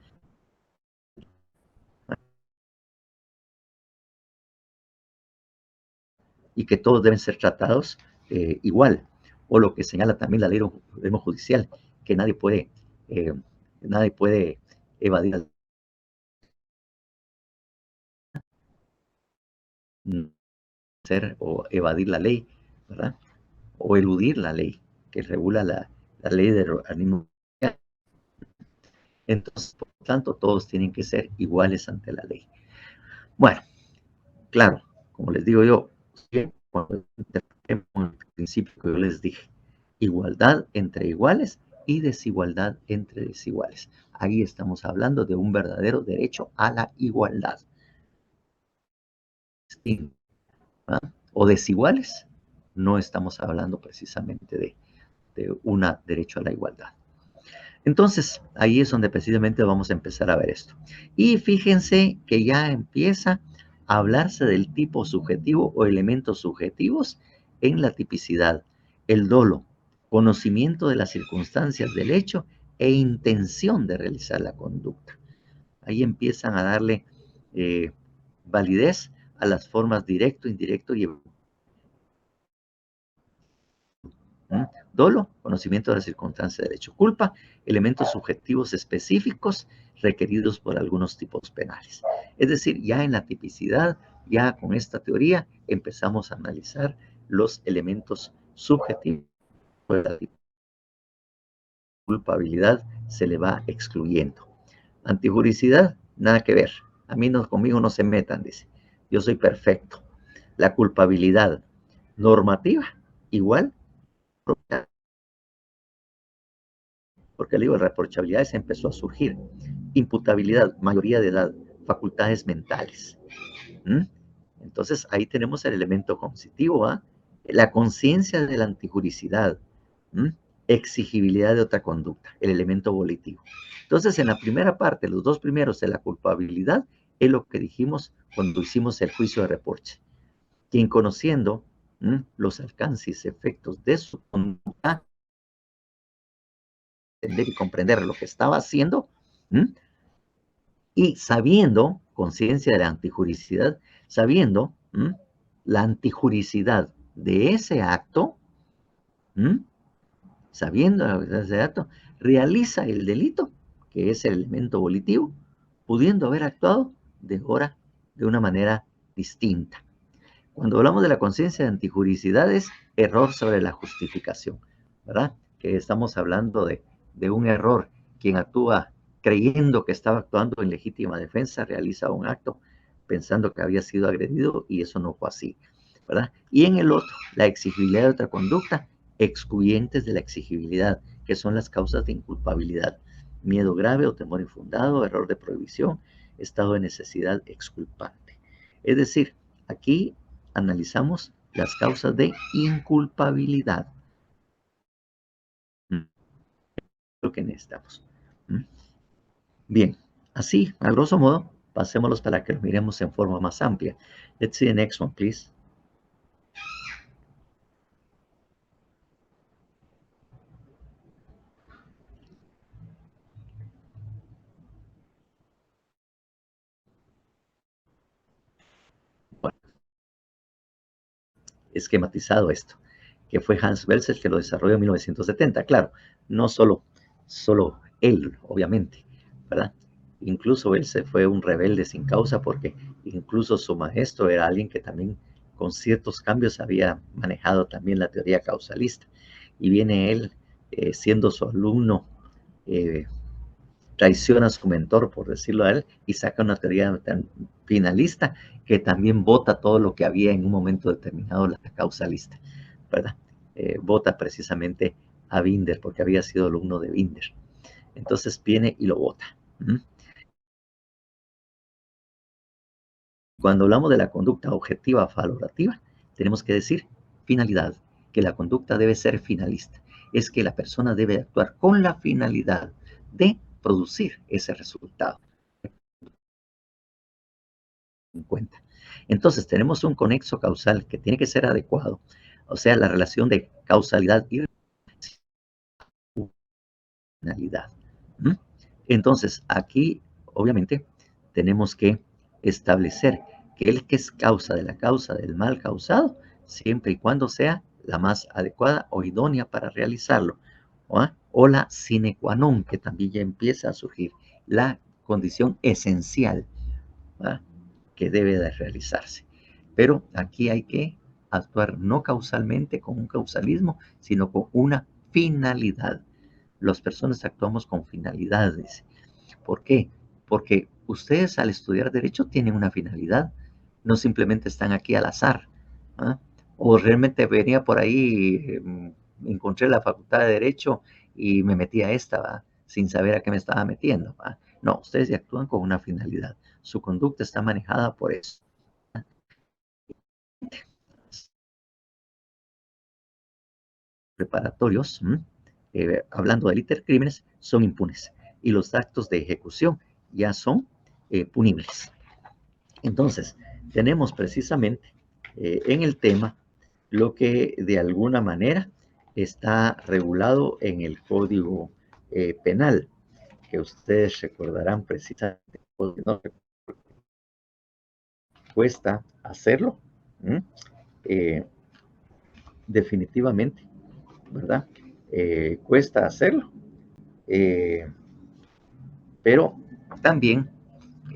Y que todos deben ser tratados igual. O lo que señala también la ley judicial, que eh, nadie puede evadir o evadir la ley, ¿verdad? O eludir la ley que regula la ley de organismo. Entonces, por lo tanto, todos tienen que ser iguales ante la ley. Bueno, claro, como les digo yo, cuando el principio que yo les dije, igualdad entre iguales y desigualdad entre desiguales. Ahí estamos hablando de un verdadero derecho a la igualdad. ¿verdad? O desiguales, no estamos hablando precisamente de un derecho a la igualdad. Entonces, ahí es donde precisamente vamos a empezar a ver esto. Y fíjense que ya empieza a hablarse del tipo subjetivo o elementos subjetivos en la tipicidad. El dolo, conocimiento de las circunstancias del hecho e intención de realizar la conducta. Ahí empiezan a darle validez a las formas directo, indirecto y dolo, conocimiento de las circunstancias del hecho. Culpa, elementos subjetivos específicos requeridos por algunos tipos penales. Es decir, ya en la tipicidad, ya con esta teoría, empezamos a analizar los elementos subjetivos. La culpabilidad se le va excluyendo. Antijuricidad, nada que ver. A mí no, conmigo no se metan, dice. Yo soy perfecto. La culpabilidad normativa, igual, porque le digo, reprochabilidad se empezó a surgir. Imputabilidad, mayoría de edad, facultades mentales. ¿Mm? Entonces ahí tenemos el elemento cognitivo, ¿ah? La conciencia de la antijuricidad. ¿Mm? exigibilidad de otra conducta, el elemento volitivo. Entonces, en la primera parte, los dos primeros de la culpabilidad, es lo que dijimos cuando hicimos el juicio de reproche. Quien conociendo los alcances y efectos de su conducta, entender y comprender lo que estaba haciendo, y sabiendo, conciencia de la antijuricidad, sabiendo la antijuricidad de ese acto, sabiendo ese acto, realiza el delito, que es el elemento volitivo, pudiendo haber actuado de una manera distinta. Cuando hablamos de la conciencia de antijuricidad es error sobre la justificación, ¿verdad? Que estamos hablando de un error. Quien actúa creyendo que estaba actuando en legítima defensa realiza un acto pensando que había sido agredido y eso no fue así, ¿verdad? Y en el otro, la exigibilidad de otra conducta, excluyentes de la exigibilidad, que son las causas de inculpabilidad. Miedo grave o temor infundado, error de prohibición, estado de necesidad exculpante. Es decir, aquí analizamos las causas de inculpabilidad. Lo que necesitamos. Bien, así, a grosso modo, pasémoslos para que lo miremos en forma más amplia. Let's see the next one, please. Bueno, esquematizado esto, que fue Hans Welser que lo desarrolló en 1970. Claro, no solo él, obviamente, ¿verdad? Incluso él se fue un rebelde sin causa porque incluso su maestro era alguien que también con ciertos cambios había manejado también la teoría causalista. Y viene él, siendo su alumno, traiciona a su mentor, por decirlo a él, y saca una teoría tan finalista que también vota todo lo que había en un momento determinado la causalista, ¿verdad? Vota precisamente a Binder porque había sido alumno de Binder. Entonces viene y lo vota. Cuando hablamos de la conducta objetiva valorativa, tenemos que decir finalidad, que la conducta debe ser finalista. Es que la persona debe actuar con la finalidad de producir ese resultado. En cuenta. Entonces tenemos un conexo causal que tiene que ser adecuado, o sea, la relación de causalidad y finalidad. Entonces aquí, obviamente, tenemos que establecer que el que es causa de la causa del mal causado, siempre y cuando sea la más adecuada o idónea para realizarlo, o la sine qua non, que también ya empieza a surgir, la condición esencial, ¿verdad?, que debe de realizarse. Pero aquí hay que actuar no causalmente con un causalismo, sino con una finalidad. Las personas actuamos con finalidades. ¿Por qué? Porque ustedes al estudiar derecho tienen una finalidad, no simplemente están aquí al azar. ¿Ah? O realmente venía por ahí, encontré la facultad de derecho y me metí a esta, ¿va?, sin saber a qué me estaba metiendo, ¿va? No, ustedes ya actúan con una finalidad. Su conducta está manejada por eso. Preparatorios, hablando de intercrímenes, son impunes y los actos de ejecución ya son punibles. Entonces, tenemos precisamente en el tema lo que de alguna manera está regulado en el Código Penal, que ustedes recordarán precisamente, no cuesta hacerlo, definitivamente, ¿verdad? Cuesta hacerlo, pero también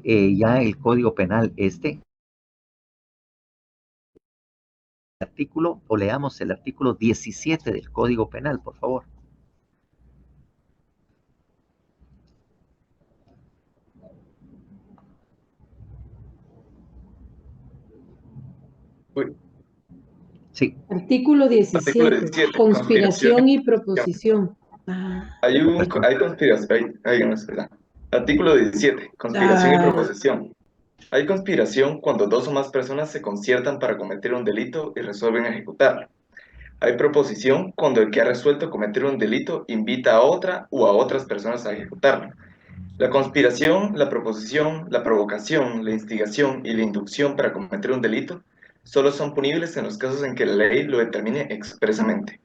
ya el Código Penal artículo, o leamos el artículo 17 del Código Penal, por favor. Uy, Sí, Artículo artículo 17. 17, Conspiración y proposición. hay conspiración, ¿verdad? Artículo 17, conspiración y proposición. Hay conspiración cuando dos o más personas se conciertan para cometer un delito y resuelven ejecutarlo. Hay proposición cuando el que ha resuelto cometer un delito invita a otra o a otras personas a ejecutarlo. La conspiración, la proposición, la provocación, la instigación y la inducción para cometer un delito solo son punibles en los casos en que la ley lo determine expresamente.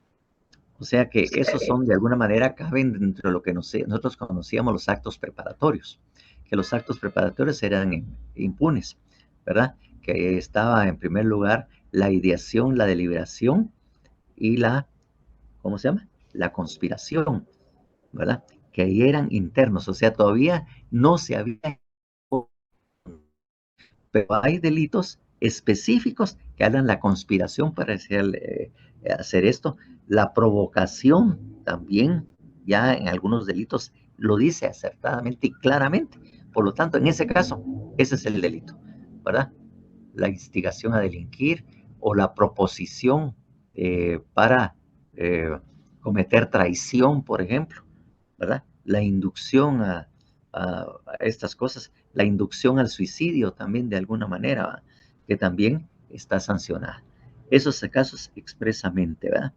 O sea que esos son, de alguna manera, caben dentro de lo que nosotros conocíamos los actos preparatorios, que los actos preparatorios eran impunes, ¿verdad? Que estaba en primer lugar la ideación, la deliberación y la, ¿cómo se llama? La conspiración, ¿verdad? Que ahí eran internos, o sea, todavía no se había, pero hay delitos específicos que hablan la conspiración para hacer esto, la provocación también, ya en algunos delitos lo dice acertadamente y claramente. Por lo tanto, en ese caso, ese es el delito, ¿verdad? La instigación a delinquir o la proposición para cometer traición, por ejemplo, ¿verdad? La inducción a estas cosas, la inducción al suicidio también de alguna manera, ¿verdad? Que también está sancionada. Esos casos expresamente, ¿verdad?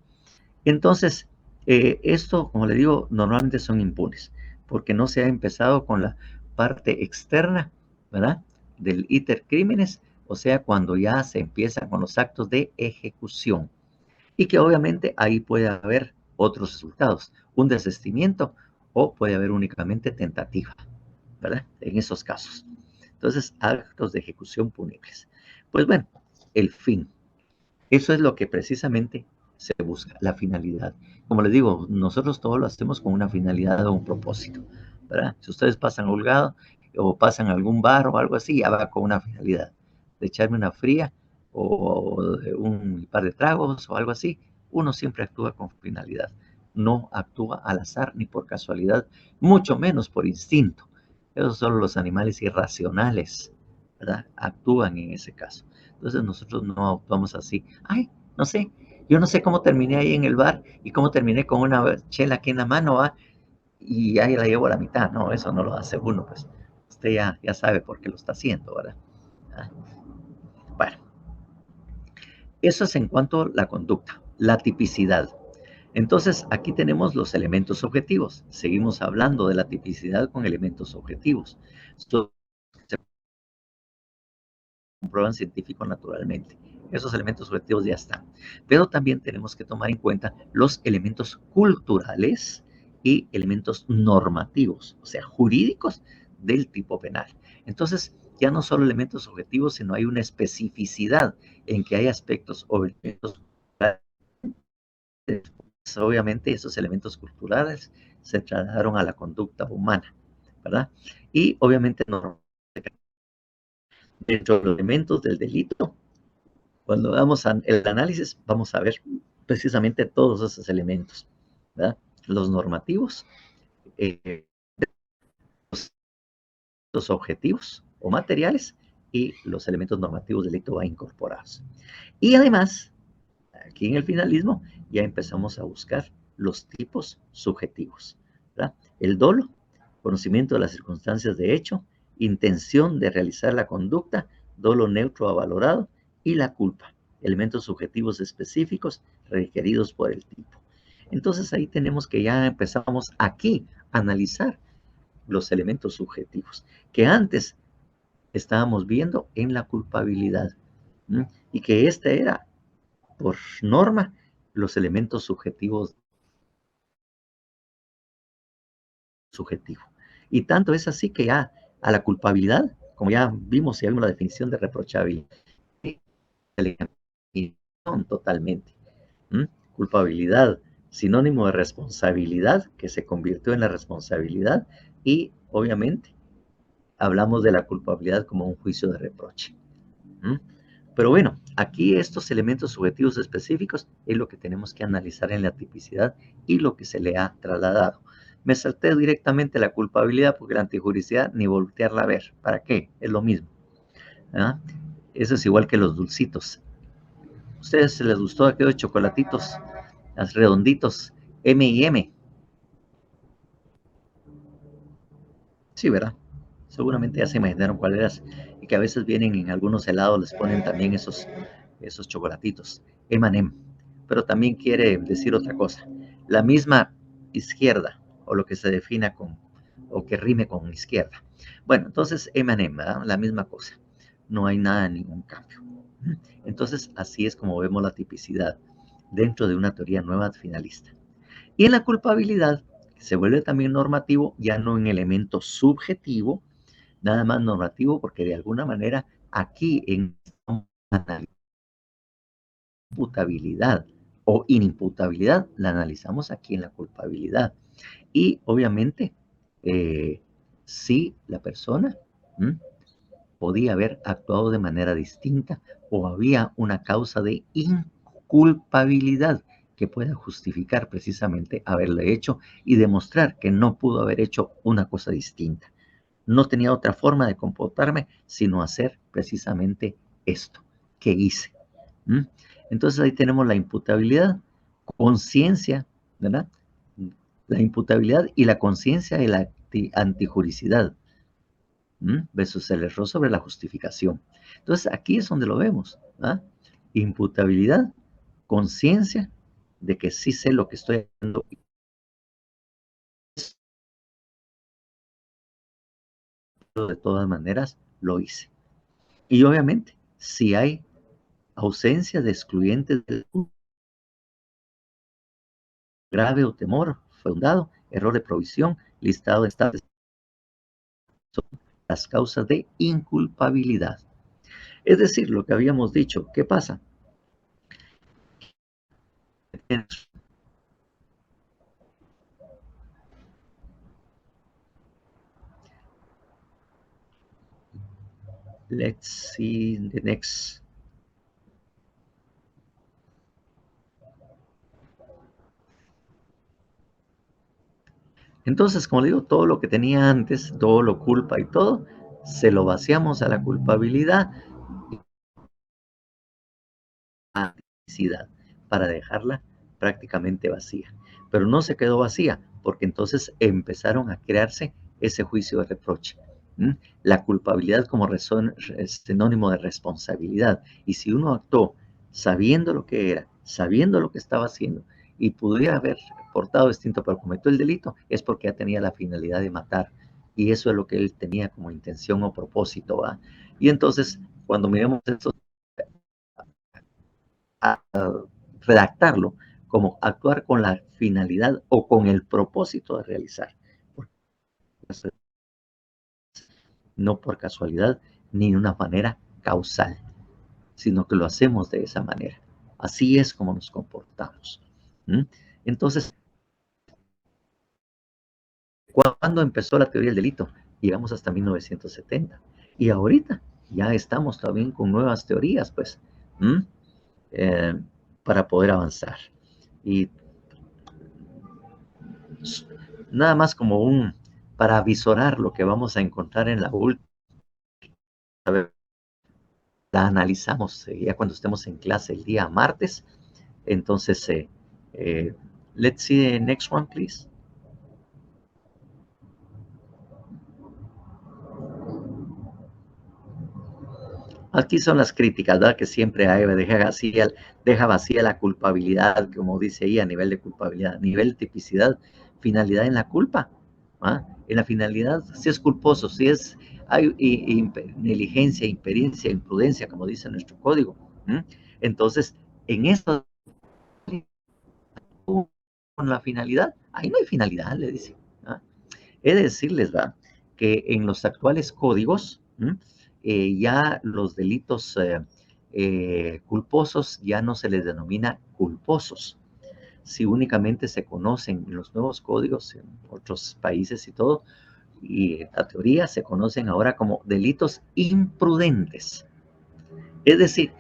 Entonces, esto, como le digo, normalmente son impunes, porque no se ha empezado con la parte externa, ¿verdad? Del iter crímenes, o sea, cuando ya se empieza con los actos de ejecución. Y que obviamente ahí puede haber otros resultados, un desistimiento o puede haber únicamente tentativa, ¿verdad? En esos casos. Entonces, actos de ejecución punibles. Pues bueno, el fin. Eso es lo que precisamente se busca, la finalidad. Como les digo, nosotros todo lo hacemos con una finalidad o un propósito, ¿verdad? Si ustedes pasan a Holgado o pasan a algún bar o algo así, ya va con una finalidad, de echarme una fría o un par de tragos o algo así. Uno siempre actúa con finalidad, no actúa al azar ni por casualidad, mucho menos por instinto. Esos son los animales irracionales, ¿verdad? Actúan en ese caso. Entonces nosotros no actuamos así. Ay, no sé, yo no sé cómo terminé ahí en el bar y cómo terminé con una chela aquí en la mano, ¿va? Y ahí la llevo a la mitad. No, eso no lo hace uno, pues. Usted ya sabe por qué lo está haciendo, ¿verdad? Ah, bueno, eso es en cuanto a la conducta, la tipicidad. Entonces, aquí tenemos los elementos objetivos. Seguimos hablando de la tipicidad con elementos objetivos. Esto se comprueban científico naturalmente. Esos elementos objetivos ya están. Pero también tenemos que tomar en cuenta los elementos culturales y elementos normativos, o sea, jurídicos del tipo penal. Entonces, ya no solo elementos objetivos, sino hay una especificidad en que hay aspectos o elementos culturales. Obviamente, esos elementos culturales se trasladaron a la conducta humana, ¿verdad? Y obviamente, dentro de los elementos del delito, cuando hagamos el análisis, vamos a ver precisamente todos esos elementos, ¿verdad? Los normativos, eh, los objetivos o materiales y los elementos normativos del delito va incorporados. Y además, aquí en el finalismo ya empezamos a buscar los tipos subjetivos, ¿verdad? El dolo, conocimiento de las circunstancias de hecho, intención de realizar la conducta, dolo neutro avalorado y la culpa, elementos subjetivos específicos requeridos por el tipo. Entonces ahí tenemos que ya empezamos aquí a analizar los elementos subjetivos que antes estábamos viendo en la culpabilidad, ¿m? Y que este era por norma los elementos subjetivos subjetivo. Y tanto es así que ya a la culpabilidad, como ya vimos y vimos la definición de reprochabilidad, totalmente. ¿Mm? Culpabilidad, sinónimo de responsabilidad, que se convirtió en la responsabilidad, y obviamente hablamos de la culpabilidad como un juicio de reproche. ¿Mm? Pero bueno, aquí estos elementos subjetivos específicos es lo que tenemos que analizar en la tipicidad y lo que se le ha trasladado. Me salté directamente la culpabilidad porque la antijuricidad ni voltearla a ver. ¿Para qué? Es lo mismo. ¿Ah? Eso es igual que los dulcitos. ¿A ustedes se les gustó aquellos chocolatitos redonditos M&M? Sí, ¿verdad? Seguramente ya se imaginaron cuál era. Y que a veces vienen en algunos helados, les ponen también esos chocolatitos. M&M. pero también quiere decir otra cosa. La misma izquierda, o lo que se defina con, o que rime con izquierda. Bueno, entonces M&M, ¿verdad? La misma cosa. No hay nada, ningún cambio. Entonces, así es como vemos la tipicidad dentro de una teoría nueva finalista. Y en la culpabilidad, se vuelve también normativo, ya no en elemento subjetivo, nada más normativo, porque de alguna manera aquí en imputabilidad o inimputabilidad la analizamos aquí en la culpabilidad. Y obviamente, si la persona podía haber actuado de manera distinta o había una causa de inculpabilidad que pueda justificar precisamente haberle hecho y demostrar que no pudo haber hecho una cosa distinta. No tenía otra forma de comportarme sino hacer precisamente esto que hice. Entonces ahí tenemos la imputabilidad, conciencia, ¿verdad? La imputabilidad y la conciencia de la antijuricidad versus el error sobre la justificación. Entonces aquí es donde lo vemos. Imputabilidad, conciencia de que sí sé lo que estoy haciendo. De todas maneras lo hice. Y obviamente, si hay ausencia de excluyentes del grave o temor fundado, error de provisión, listado de estados, son las causas de inculpabilidad. Es decir, lo que habíamos dicho, ¿qué pasa? Let's see the next. Entonces, como digo, todo lo que tenía antes, todo lo culpa y todo, se lo vaciamos a la culpabilidad para dejarla prácticamente vacía. Pero no se quedó vacía, porque entonces empezaron a crearse ese juicio de reproche. La culpabilidad como sinónimo de responsabilidad. Y si uno actuó sabiendo lo que era, sabiendo lo que estaba haciendo, y pudiera haber portado distinto, pero cometió el delito, es porque ya tenía la finalidad de matar. Y eso es lo que él tenía como intención o propósito. ¿Va? Y entonces, cuando miremos esto, a redactarlo como actuar con la finalidad o con el propósito de realizar. No por casualidad ni de una manera causal, sino que lo hacemos de esa manera. Así es como nos comportamos. Entonces, ¿cuándo empezó la teoría del delito? Llegamos hasta 1970. Y ahorita ya estamos también con nuevas teorías, pues, para poder avanzar. Y nada más como para visorar lo que vamos a encontrar en la última, la analizamos ya cuando estemos en clase el día martes. Entonces, let's see the next one, please. Aquí son las críticas, ¿verdad? Que siempre hay, deja vacía la culpabilidad, como dice ahí, a nivel de culpabilidad, a nivel de tipicidad, finalidad en la culpa. En la finalidad, si es culposo, si es hay negligencia, impericia, imprudencia, como dice nuestro código. Entonces, en esto, con la finalidad, ahí no hay finalidad, le dice. He de decirles, ¿verdad? Que en los actuales códigos, ya los delitos culposos ya no se les denomina culposos. Si únicamente se conocen en los nuevos códigos en otros países y todo, y la teoría se conocen ahora como delitos imprudentes. Es decir,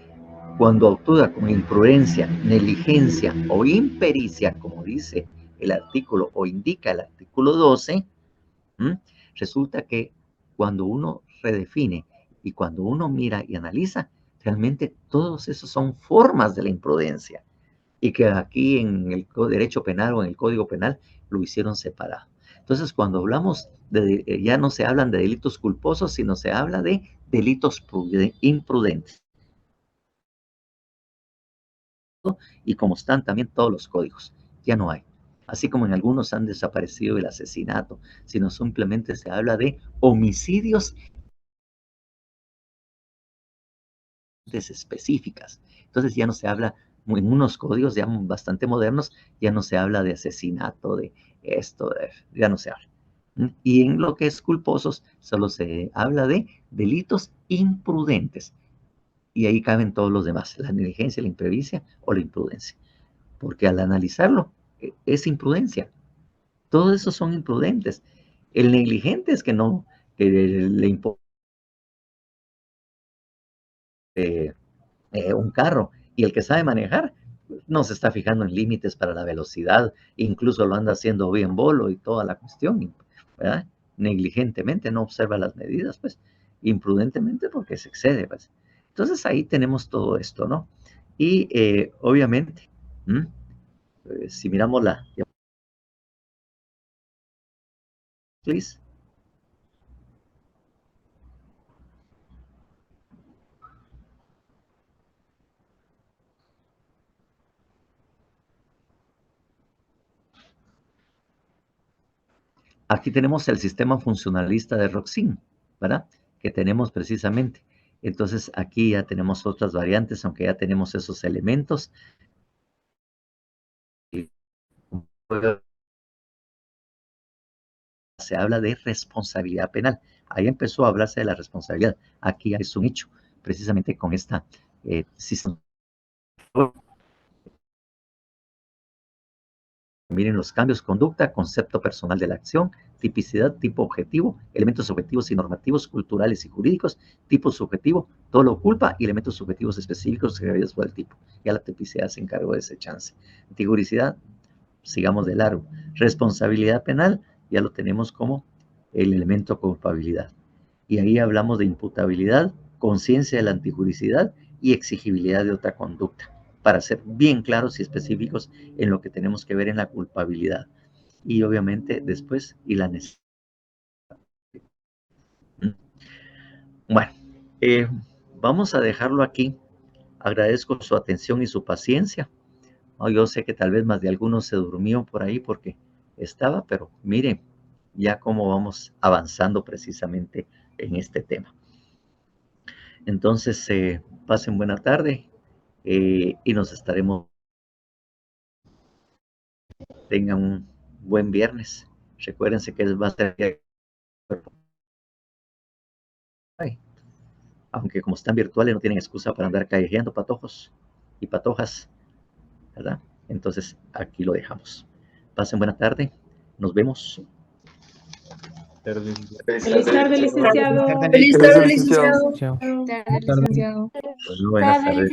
cuando actúa con imprudencia, negligencia o impericia, como dice el artículo o indica el artículo 12, resulta que cuando uno redefine y cuando uno mira y analiza, realmente todos esos son formas de la imprudencia y que aquí en el derecho penal o en el código penal lo hicieron separado. Entonces, cuando hablamos ya no se hablan de delitos culposos, sino se habla de delitos imprudentes. y como están también todos los códigos. Ya no hay. Así como en algunos han desaparecido el asesinato, sino simplemente se habla de homicidios específicas. Entonces ya no se habla, en unos códigos ya bastante modernos, ya no se habla de asesinato, de esto, ya no se habla. Y en lo que es culposos, solo se habla de delitos imprudentes. Y ahí caben todos los demás, la negligencia, la imprevicia o la imprudencia. Porque al analizarlo, es imprudencia. Todos esos son imprudentes. El negligente es que no, que le importa un carro, y el que sabe manejar no se está fijando en límites para la velocidad, incluso lo anda haciendo bien bolo y toda la cuestión, ¿verdad? Negligentemente no observa las medidas, pues, imprudentemente porque se excede, pues. Entonces ahí tenemos todo esto, ¿no? Y obviamente, si miramos la... Please. Aquí tenemos el sistema funcionalista de Roxin, ¿verdad? Que tenemos precisamente. Entonces aquí ya tenemos otras variantes, aunque ya tenemos esos elementos. Se habla de responsabilidad penal. Ahí empezó a hablarse de la responsabilidad. Aquí es un hecho, precisamente con esta sistema. Miren los cambios, conducta, concepto personal de la acción, tipicidad, tipo objetivo, elementos objetivos y normativos, culturales y jurídicos, tipo subjetivo, todo lo culpa y elementos subjetivos específicos requeridos por el tipo. Ya la tipicidad se encargó de ese chance. Antiguricidad, sigamos de largo. Responsabilidad penal, ya lo tenemos como el elemento culpabilidad. Y ahí hablamos de imputabilidad, conciencia de la antijuricidad y exigibilidad de otra conducta, para ser bien claros y específicos en lo que tenemos que ver en la culpabilidad. Y obviamente después, y la necesidad. Bueno, vamos a dejarlo aquí. Agradezco su atención y su paciencia. Yo sé que tal vez más de algunos se durmió por ahí porque estaba, pero miren ya cómo vamos avanzando precisamente en este tema. Entonces, pasen buena tarde y nos estaremos. Tengan un buen viernes. Recuérdense que va a ser, aunque como están virtuales no tienen excusa para andar callejeando patojos y patojas, ¿verdad? Entonces, aquí lo dejamos. Pasen buena tarde. Nos vemos. Feliz tarde, licenciado. Feliz tarde, licenciado. Tarde, licenciado. Bueno, buenas tardes.